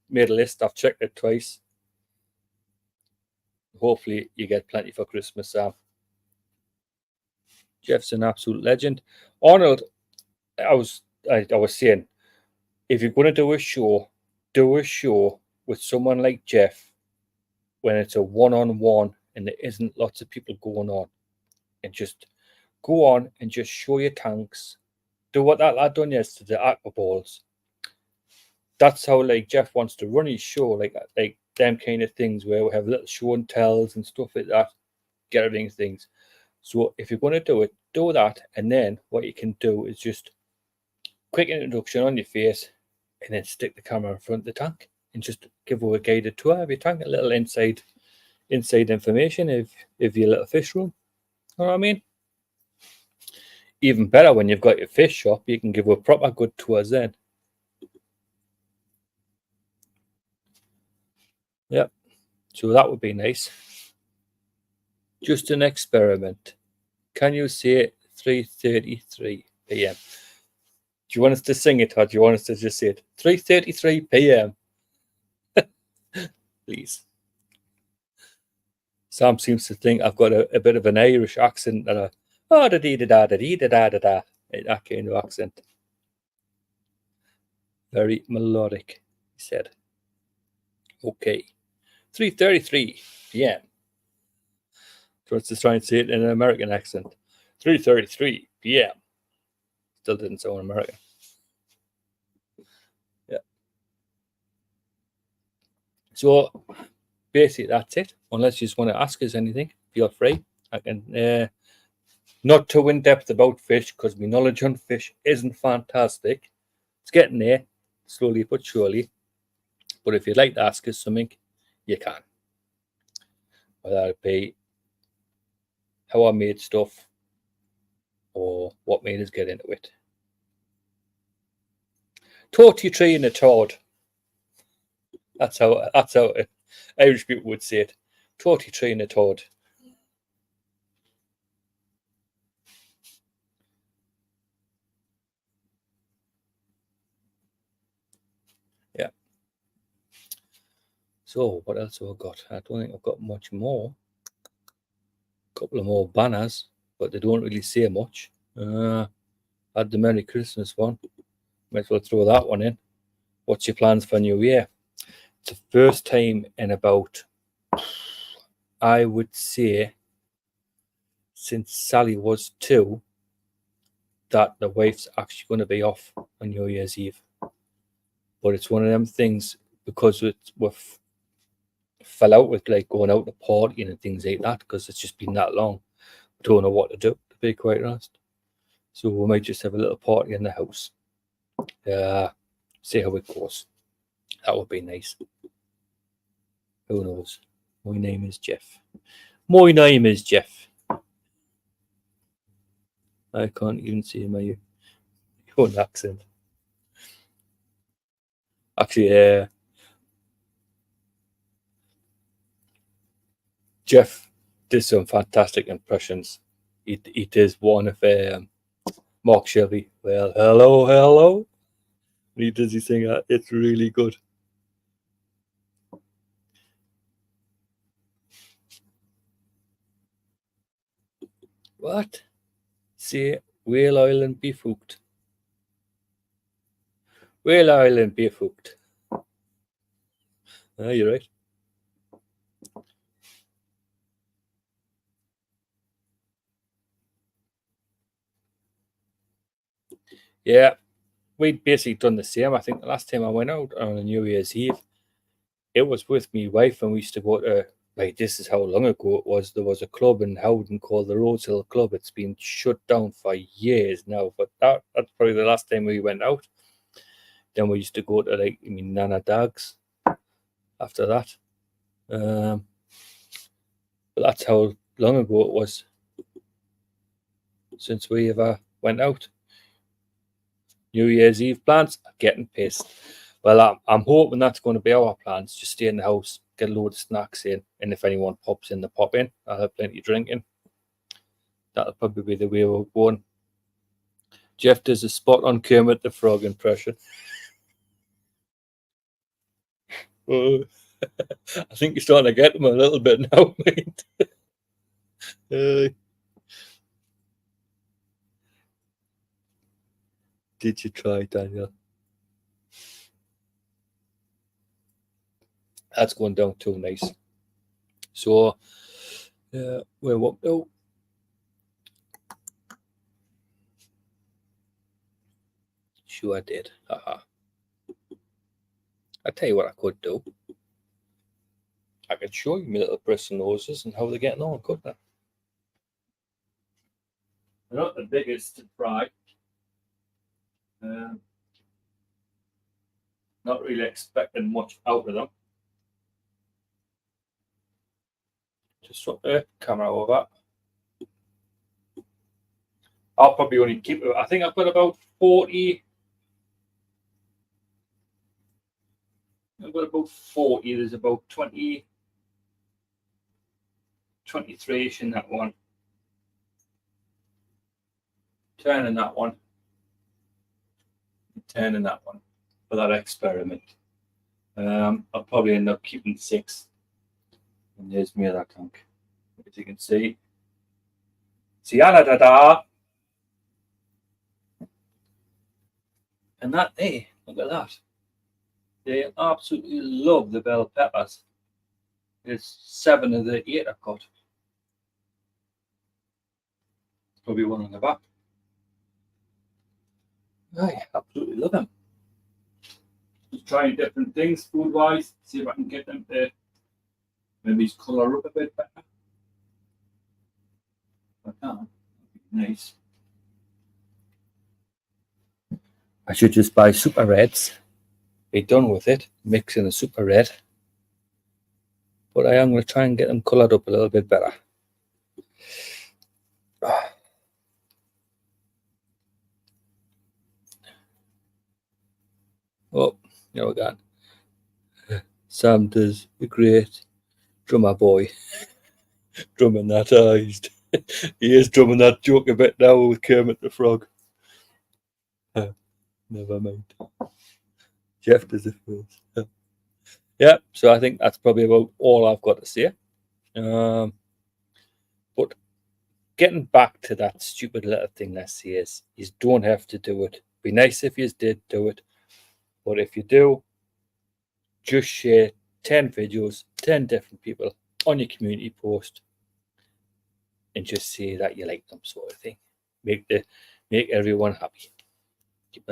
made a list. I've checked it twice. Hopefully, you get plenty for Christmas, Sam. Jeff's an absolute legend. Arnold, I was saying, if you're going to do a show with someone like Jeff when it's a one-on-one and there isn't lots of people going on, and just go on and just show your tanks. Do what that lad done yesterday, aqua balls. That's how like Jeff wants to run his show, like them kind of things where we have little show and tells and stuff like that, gathering things. So if you're going to do it, do that, and then what you can do is just quick introduction on your face, and then stick the camera in front of the tank and just give away a guided tour of your tank, a little inside information of your little fish room. You know what I mean? Even better when you've got your fish shop, you can give a proper good tour then. Yep. So that would be nice. Just an experiment. Can you say 3:33 p.m.? Do you want us to sing it, or do you want us to just say it? 3:33 p.m. Please. Sam seems to think I've got a bit of an Irish accent and that kind of accent. Very melodic, he said. Okay. 3:33 p.m. So let's just try and say it in an American accent. 3:33 p.m. Still didn't sound American. Yeah. So basically that's it. Unless you just want to ask us anything, feel free. I can not too in depth about fish, because my knowledge on fish isn't fantastic. It's getting there, slowly but surely. But if you'd like to ask us something, you can. Whether it be how I made stuff or what made us get into it. Torty tree in a toad. That's how Irish people would say it. Torty tree in a toad. Yeah. So what else have I got? I don't think I've got much more. A couple of more banners. but they don't really say much. Add the Merry Christmas one. Might as well throw that one in. What's your plans for New Year? It's the first time in about, I would say, since Sally was 2, that the wife's actually going to be off on New Year's Eve. But it's one of them things, because we've fell out with like going out to partying and things like that, because it's just been that long. We don't know what to do, to be quite honest. So we might just have a little party in the house. See how it goes. That would be nice. Who knows? My name is Jeff. My name is Jeff. I can't even see my own accent. Actually, Jeff did some fantastic impressions. He does one of Mark Shelby. Well, hello, hello. He does his thing. It's really good. What? See, whale oil and beef hooked. Whale oil and beef hooked. You're right. Yeah, we'd basically done the same. I think the last time I went out on a New Year's Eve, it was with my wife, and we used to go to, like, this is how long ago it was. There was a club in Howden called the Rosehill Club. It's been shut down for years now, but that's probably the last time we went out. Then we used to go to, like, Nana Dags after that. But that's how long ago it was since we ever went out. New Year's Eve plans, getting pissed. Well, I'm hoping that's going to be our plans. Just stay in the house, get a load of snacks in, and if anyone pops in, they pop in. I'll have plenty of drinking. That'll probably be the way we're going. Jeff does a spot on Kermit the Frog impression. I think you're starting to get them a little bit now, mate. Did you try, Daniel? That's going down too nice. So, we're what now? Sure I did. Haha. I tell you what I could do. I could show you my little Bristol noses and how they're getting on, couldn't I? They're not the biggest to fry. Not really expecting much out of them. Just swap the camera over. I'll probably only keep it. I think I've got about 40. I've got about 40. There's about 20, 23-ish in that one. 10 in that one. 10 in that one for that experiment. I'll probably end up keeping 6. And there's me other tank. As you can see. See, da. And that there, look at that. They absolutely love the bell peppers. There's 7 of the 8 I've got. Probably one on the back. I absolutely love them. Just trying different things food-wise. See if I can get them to maybe colour up a bit better. If I can, that'd be nice. I should just buy Super Reds. Be done with it. Mix in a Super Red. But I am going to try and get them coloured up a little bit better. Oh, there we go. Sam does a great drummer boy. Drumming that. He is drumming that joke a bit now with Kermit the Frog. Never mind. Jeff does it first. Yeah, so I think that's probably about all I've got to say. But getting back to that stupid little thing that says you don't have to do it. Be nice if you did do it, but if you do, just share 10 videos, 10 different people on your community post, and just say that you like them, sort of thing. Make everyone happy. Keep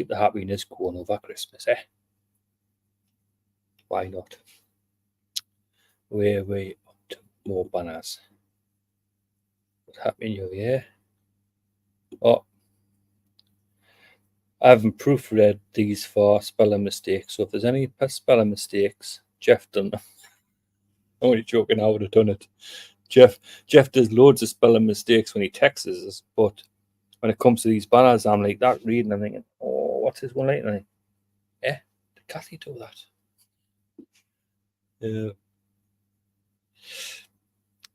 the happiness going over Christmas, eh? Why not? We're way up to more banners. Happy New Year. Oh, I haven't proofread these for spelling mistakes, so if there's any spelling mistakes, Jeff done them. I'm only joking, I would have done it. Jeff does loads of spelling mistakes when he texts us, but when it comes to these banners, I'm like that reading, I'm thinking, oh, what's this one like? And did Kathy do that? Yeah.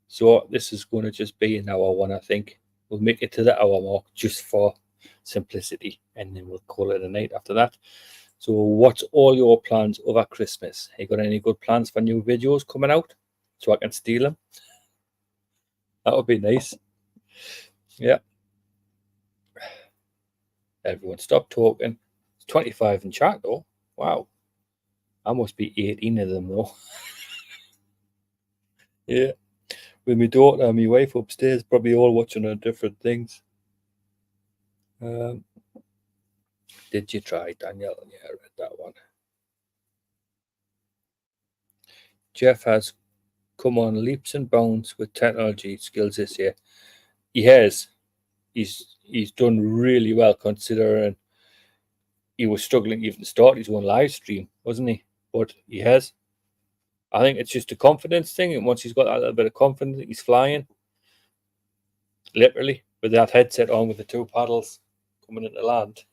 So this is going to just be an hour one, I think. We'll make it to the hour mark just for simplicity, and then we'll call it a night after that. So what's all your plans over Christmas? You got any good plans for new videos coming out so I can steal them? That would be nice. Yeah. Everyone stop talking. It's 25 in chat though. Wow. I must be 18 of them though. Yeah. With my daughter and my wife upstairs, probably all watching on different things. Did you try, Daniel? Yeah, I read that one. Jeff has come on leaps and bounds with technology skills this year. He has. He's done really well considering he was struggling even to start his own live stream, wasn't he? But he has. I think it's just a confidence thing, and once he's got that little bit of confidence, he's flying. Literally, with that headset on with the two paddles coming into land.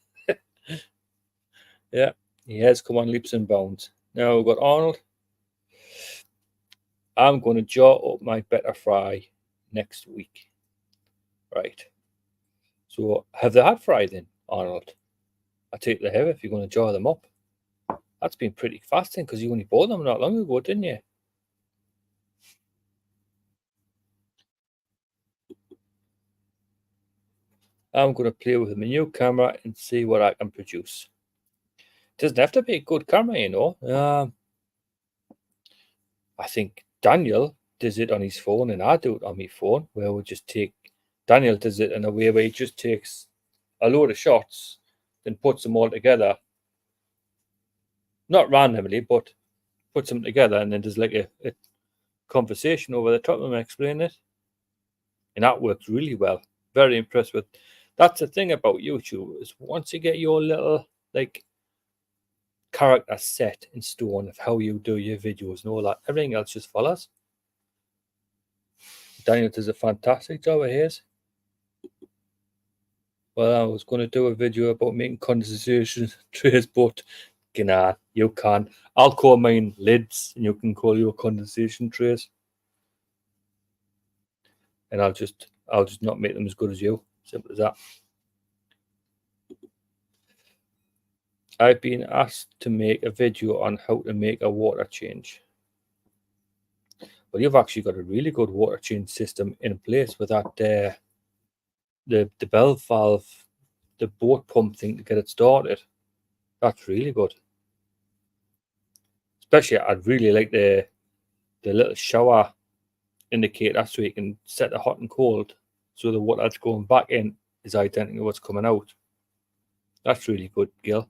Yeah, he has come on leaps and bounds. Now we've got Arnold. I'm going to jaw up my better fry next week. Right. So have they had fry then, Arnold? I take they have if you're going to jaw them up. That's been pretty fast then, because you only bought them not long ago, didn't you? I'm going to play with my new camera and see what I can produce. It doesn't have to be a good camera, you know. I think Daniel does it on his phone and I do it on my phone, where we just take, Daniel does it in a way where he just takes a load of shots, then puts them all together. Not randomly, but puts them together, and then there's like a conversation over the top of them explaining it. And that works really well. Very impressed with. That's the thing about YouTube, is once you get your little like character set in stone of how you do your videos and all that, everything else just follows. Daniel does a fantastic job of his. Well, I was going to do a video about making condensation trays, but nah, you can. I'll call mine lids, and you can call your condensation trays. And I'll just not make them as good as you. Simple as that. I've been asked to make a video on how to make a water change. Well, you've actually got a really good water change system in place with that the bell valve, the boat pump thing to get it started. That's really good. Especially, I'd really like the little shower indicator so you can set the hot and cold, so the water that's going back in is identical to what's coming out. That's really good, Gil.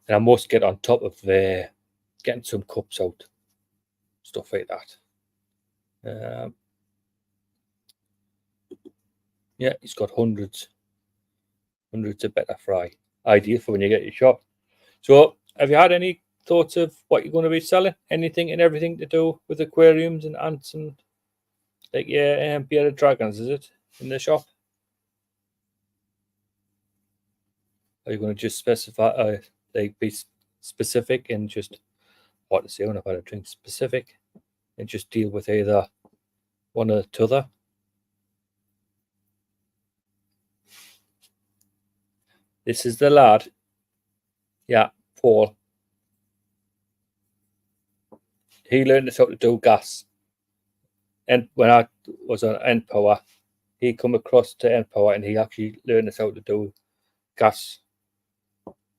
And I must get on top of getting some cups out, stuff like that. Yeah, he's got hundreds of better fry. Ideal for when you get your shop. So, have you had any thoughts of what you're going to be selling? Anything and everything to do with aquariums and ants and like bearded dragons? Is it in the shop? Are you going to just specify, like, be specific and just what to say when I've had a drink specific, and just deal with either one or the other? This is the lad. Yeah, Paul. He learned us how to do gas. And when I was on NPower, he come across to NPower and he actually learned us how to do gas.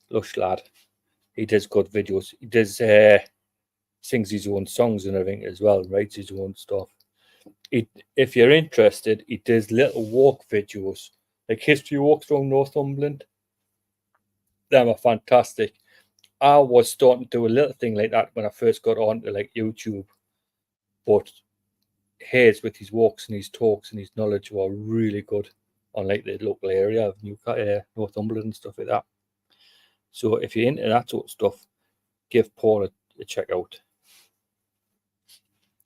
Lush lad. He does good videos. He does sings his own songs and everything as well, writes his own stuff. If you're interested, he does little walk videos, like history walks around Northumberland. Them are fantastic. I was starting to do a little thing like that when I first got onto like YouTube, but his with his walks and his talks and his knowledge were really good on like the local area of Northumberland and stuff like that. So if you're into that sort of stuff, give Paul a check out.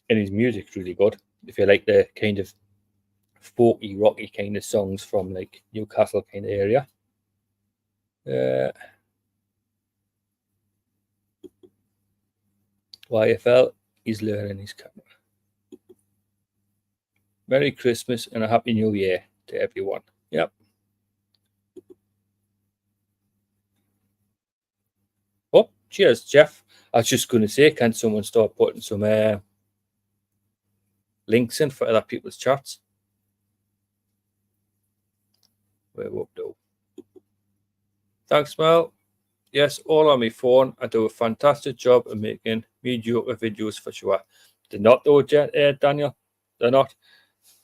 And his music's really good. If you like the kind of folky, rocky kind of songs from like Newcastle kind of area. YFL, he's learning his camera. Merry Christmas and a Happy New Year to everyone. Yep. Oh, cheers, Jeff. I was just going to say, can someone start putting some links in for other people's chats? Where we up to? Thanks, Mel. Yes, all on my phone. I do a fantastic job of making mediocre videos for sure. They're not though, Daniel. They're not.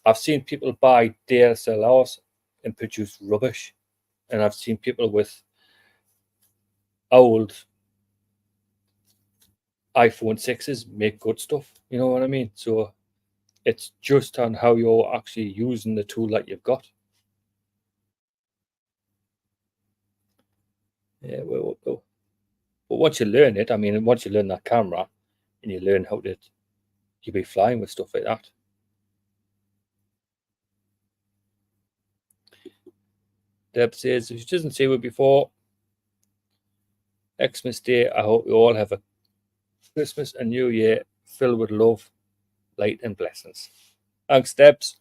I've seen people buy DSLRs and produce rubbish. And I've seen people with old iPhone 6s make good stuff. You know what I mean? So it's just on how you're actually using the tool that you've got. Yeah, well, but once you learn it, I mean, once you learn that camera and you learn how to, you'll be flying with stuff like that. Deb says, if she doesn't see it before, Xmas Day, I hope you all have a Christmas and New Year filled with love, light, and blessings. Thanks, Debs.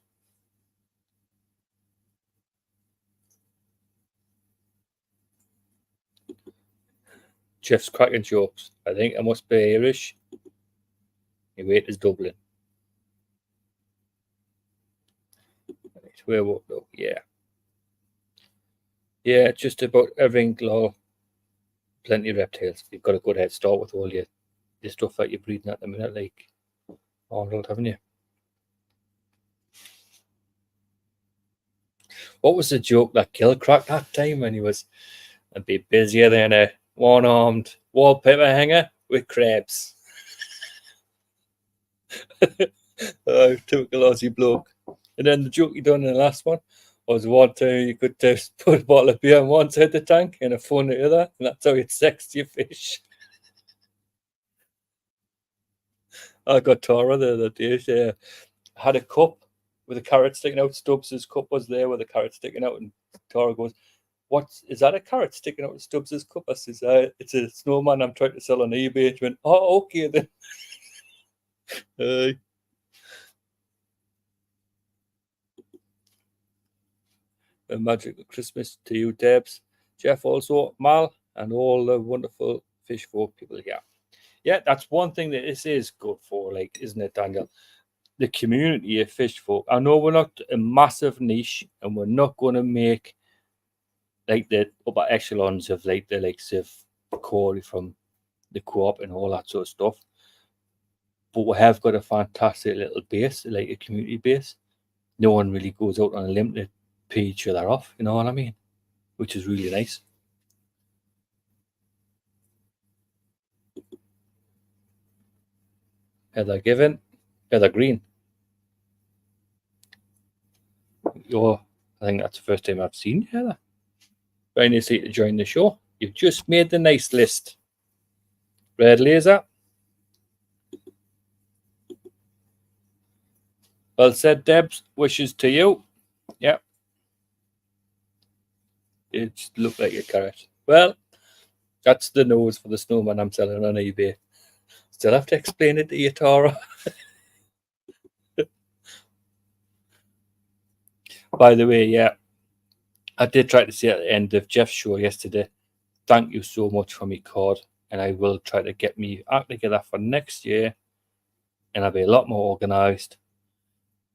Jeff's cracking jokes. I think I must be Irish. My weight is Dublin. Right, where what though? Yeah. Yeah, just about everything, Law. Plenty of reptiles. You've got a good head start with all your stuff that you're breeding at the minute, like Arnold, haven't you? What was the joke that Gil cracked that time when he was a bit busier than a one-armed wallpaper hanger with crabs? Typical Aussie bloke. And then the joke you done in the last one was one time you could just put a bottle of beer on one side of the tank and a phone on the other, and that's how you'd sext your fish. I got Tara the other day. She had a cup with a carrot sticking out. Stubbs' cup was there with a carrot sticking out, and Tara goes, "What is that? A carrot sticking out of Stubbs' cup?" I says, "It's a snowman I'm trying to sell on eBay." She went, "Oh, okay then." A magical Christmas to you, Debs, Jeff, also Mal, and all the wonderful fish folk people here. Yeah, that's one thing that this is good for, like, isn't it, Daniel? The community of fish folk. I know we're not a massive niche, and we're not going to make like the upper echelons of like the likes of Corey from the Co-op and all that sort of stuff. But we have got a fantastic little base, like a community base. No one really goes out on a limb to pay each other off, you know what I mean? Which is really nice. Heather Given, Heather Green. I think that's the first time I've seen Heather. Very nice to join the show. You've just made the nice list. Red Laser. Well said, Debs. Wishes to you. Yeah. It looked like a carrot. Well, that's the nose for the snowman I'm selling on eBay. Still have to explain it to you, Tara. By the way, yeah, I did try to say at the end of Jeff's show yesterday, thank you so much for my card, and I will try to get me act together for next year, and I'll be a lot more organised.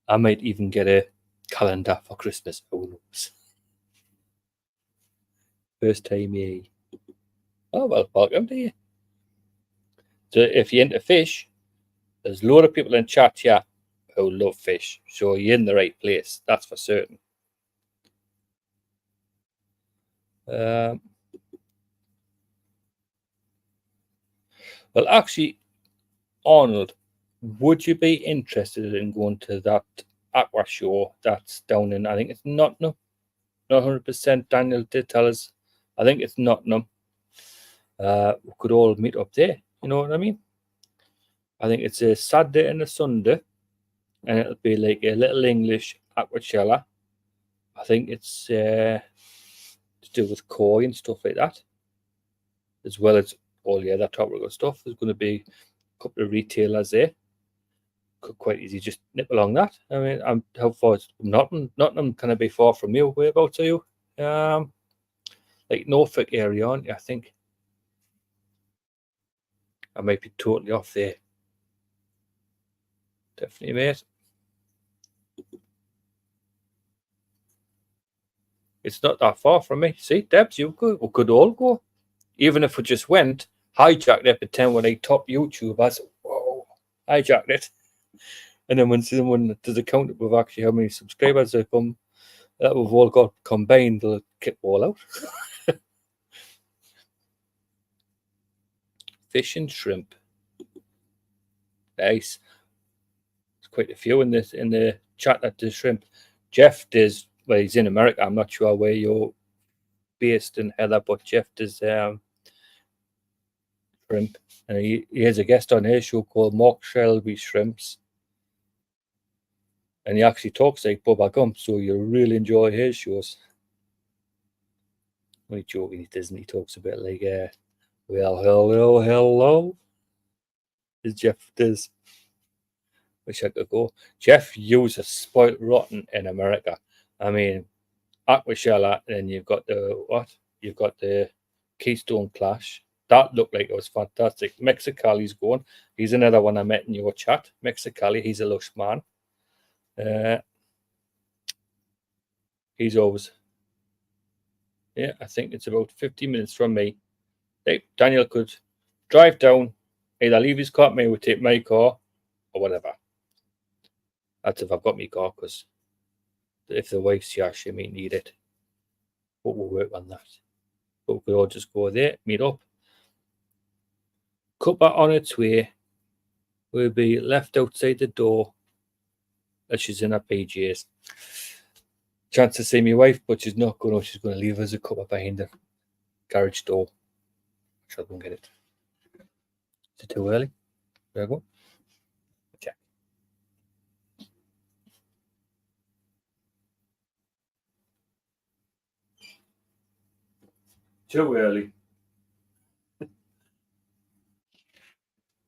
I might even get a calendar for Christmas. Who knows? First time, yeah. Oh, well, welcome to you. So if you're into fish, there's a lot of people in chat here who love fish. So you're in the right place, that's for certain. Well, actually, Arnold, would you be interested in going to that aqua show that's down in, I think it's Nottingham? Not 100%. Daniel did tell us, I think it's Nottingham. We could all meet up there, you know what I mean? I think it's a Saturday and a Sunday, and it'll be like a little English aquachella. I think it's to do with koi and stuff like that, as well as all the other topical stuff. There's going to be a couple of retailers there. Could quite easy just nip along that. I mean, I'm how far is Nottingham can it be far from you? Whereabouts are you? Like Norfolk area, aren't you? I think. I might be totally off there. Definitely, mate. It's not that far from me. See, Debs, you could, we could all go. Even if we just went, hijacked it, pretend we're like top YouTubers. Whoa, hijacked it. And then when someone does a count up of actually how many subscribers have come, that we've all got combined, they'll kick all out. Fish and shrimp. Nice. There's quite a few in the chat that does shrimp. Jeff does, well, he's in America. I'm not sure where you're based in, Heather, but Jeff does shrimp. And he has a guest on his show called Mark Shelby Shrimps. And he actually talks like Bubba Gump, so you'll really enjoy his shows. When he's joking, he doesn't. He talks a bit like, well, hello. As Jeff does. Wish I could go. Jeff Hughes is spoiled rotten in America. I mean, Aquashella, and you've got the what? You've got the Keystone Clash. That looked like it was fantastic. Mexicali's going. He's another one I met in your chat. Mexicali, he's a lush man. He's always, yeah, I think it's about 50 minutes from me. Hey, Daniel could drive down, either leave his car, maybe we'll take my car, or whatever. That's if I've got my car, because if the wife's here, she may need it. But we'll work on that. But we could all just go there, meet up. Cuppa on its way will be left outside the door as she's in her PJs. Chance to see my wife, but she's not going to. She's going to leave us a cuppa behind the garage door. Shall I go and get it? Is it too early? There I go. Check. Too early.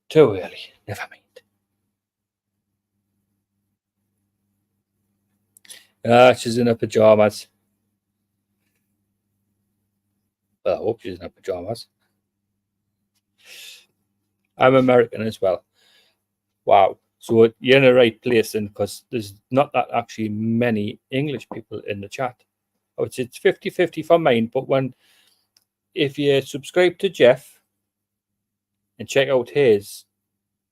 Too early. Never mind. She's in her pajamas. Well, I hope she's in her pajamas. I'm American as well. Wow. So you're in the right place, and because there's not that actually many English people in the chat. I would say it's 50-50 for mine, but if you subscribe to Jeff and check out his,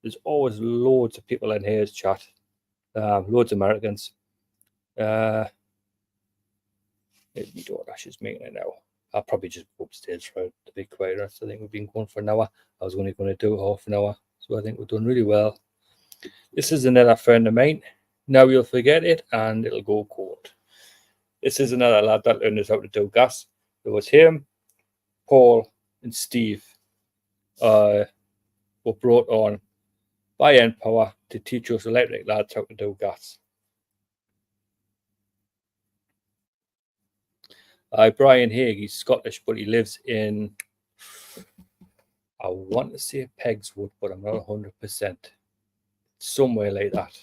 there's always loads of people in his chat. Loads of Americans. My daughter, she's making it now. I'll probably just go upstairs for it to be quieter. I think we've been going for an hour. I was only going to do half an hour. So I think we're doing really well. This is another friend of mine. Now you'll forget it and it'll go cold. This is another lad that learned us how to do gas. It was him, Paul, and Steve were brought on by npower to teach us electric lads how to do gas. Brian Haig, he's Scottish, but he lives in, I want to say Pegswood, but I'm not 100%. Somewhere like that.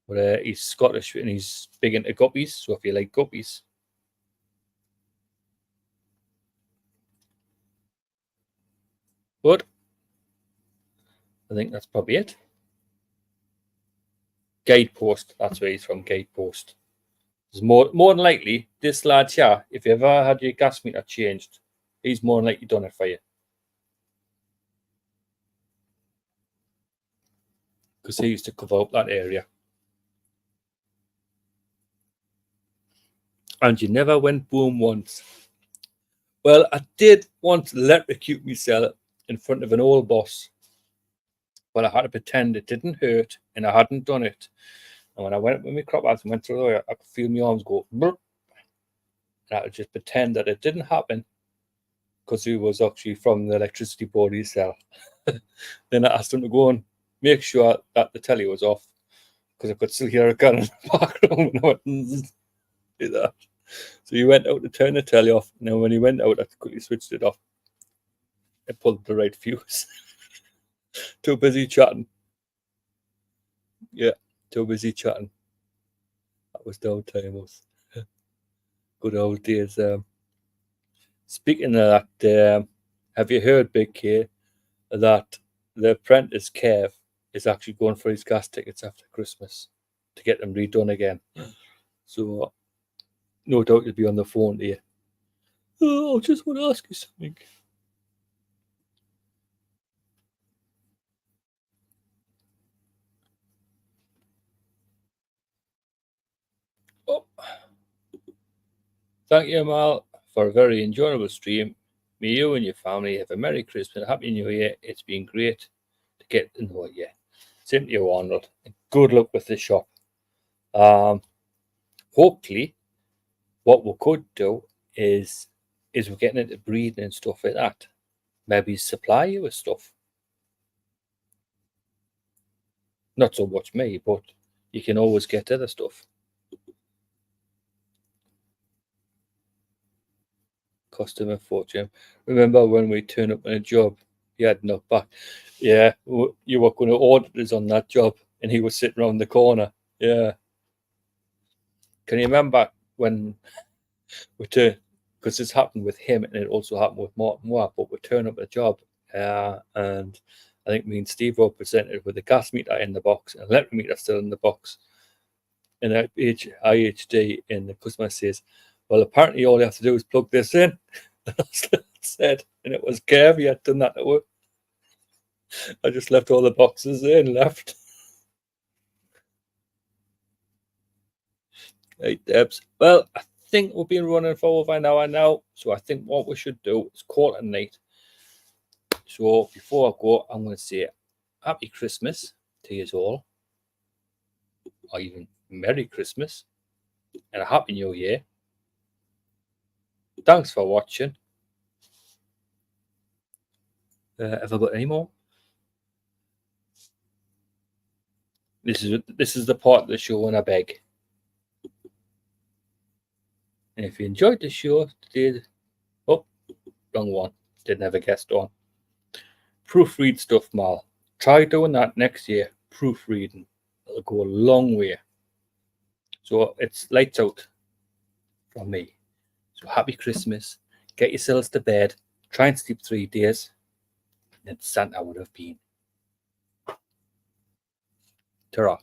But he's Scottish and he's big into guppies, so if you like guppies. But I think that's probably it. Gatepost. That's where he's from, Gatepost. It's more than likely, this lad here, if you ever had your gas meter changed, he's more than likely done it for you. Because he used to cover up that area. And you never went boom once. Well, I did once electrocute myself in front of an old boss. But I had to pretend it didn't hurt and I hadn't done it. And when I went with my crop out and went through there, I could feel my arms go burp. And I would just pretend that it didn't happen because he was actually from the electricity board himself. Then I asked him to go and make sure that the telly was off because I could still hear a gun in the background. And I went, do that. So he went out to turn the telly off. And then when he went out, I quickly switched it off. I pulled the right fuse. Too busy chatting. Yeah, too busy chatting. That was the old timers. Good old days. Speaking of that, have you heard, Big K, that the apprentice Kev is actually going for his gas tickets after Christmas to get them redone again? So no doubt he'll be on the phone to you. Oh, I just want to ask you something. Oh. Thank you, Mal, for a very enjoyable stream. May you and your family have a Merry Christmas, a Happy New Year. It's been great to get to know you. Same to you, Arnold. And good luck with the shop. Hopefully, what we could do is we're getting into breeding and stuff like that. Maybe supply you with stuff. Not so much me, but you can always get other stuff. Customer fortune. Remember when we turned up on a job, he had no back. Yeah, you were going to audit us on that job, and he was sitting around the corner. Yeah. Can you remember when we turned? Because this happened with him, and it also happened with Martin Watt. But we turned up at a job, and I think me and Steve were presented with a gas meter in the box, and electric meter still in the box, and IHD, and the customer says, "Well, apparently all you have to do is plug this in." That's what I said, and it was Kev. He had done that at work. I just left all the boxes there and left. Hey, Debs. Well, I think we've been running for over an hour now, so I think what we should do is call it a night. So before I go, I'm going to say Happy Christmas to you all, or even Merry Christmas, and a Happy New Year. Thanks for watching. Have I got any more? This is the part of the show when I beg. And if you enjoyed the show, wrong one. Didn't have a guest on. Proofread stuff, Mal. Try doing that next year. Proofreading. It'll go a long way. So it's lights out from me. So happy Christmas. Get yourselves to bed. Try and sleep 3 days. And Santa would have been. Ta-ra.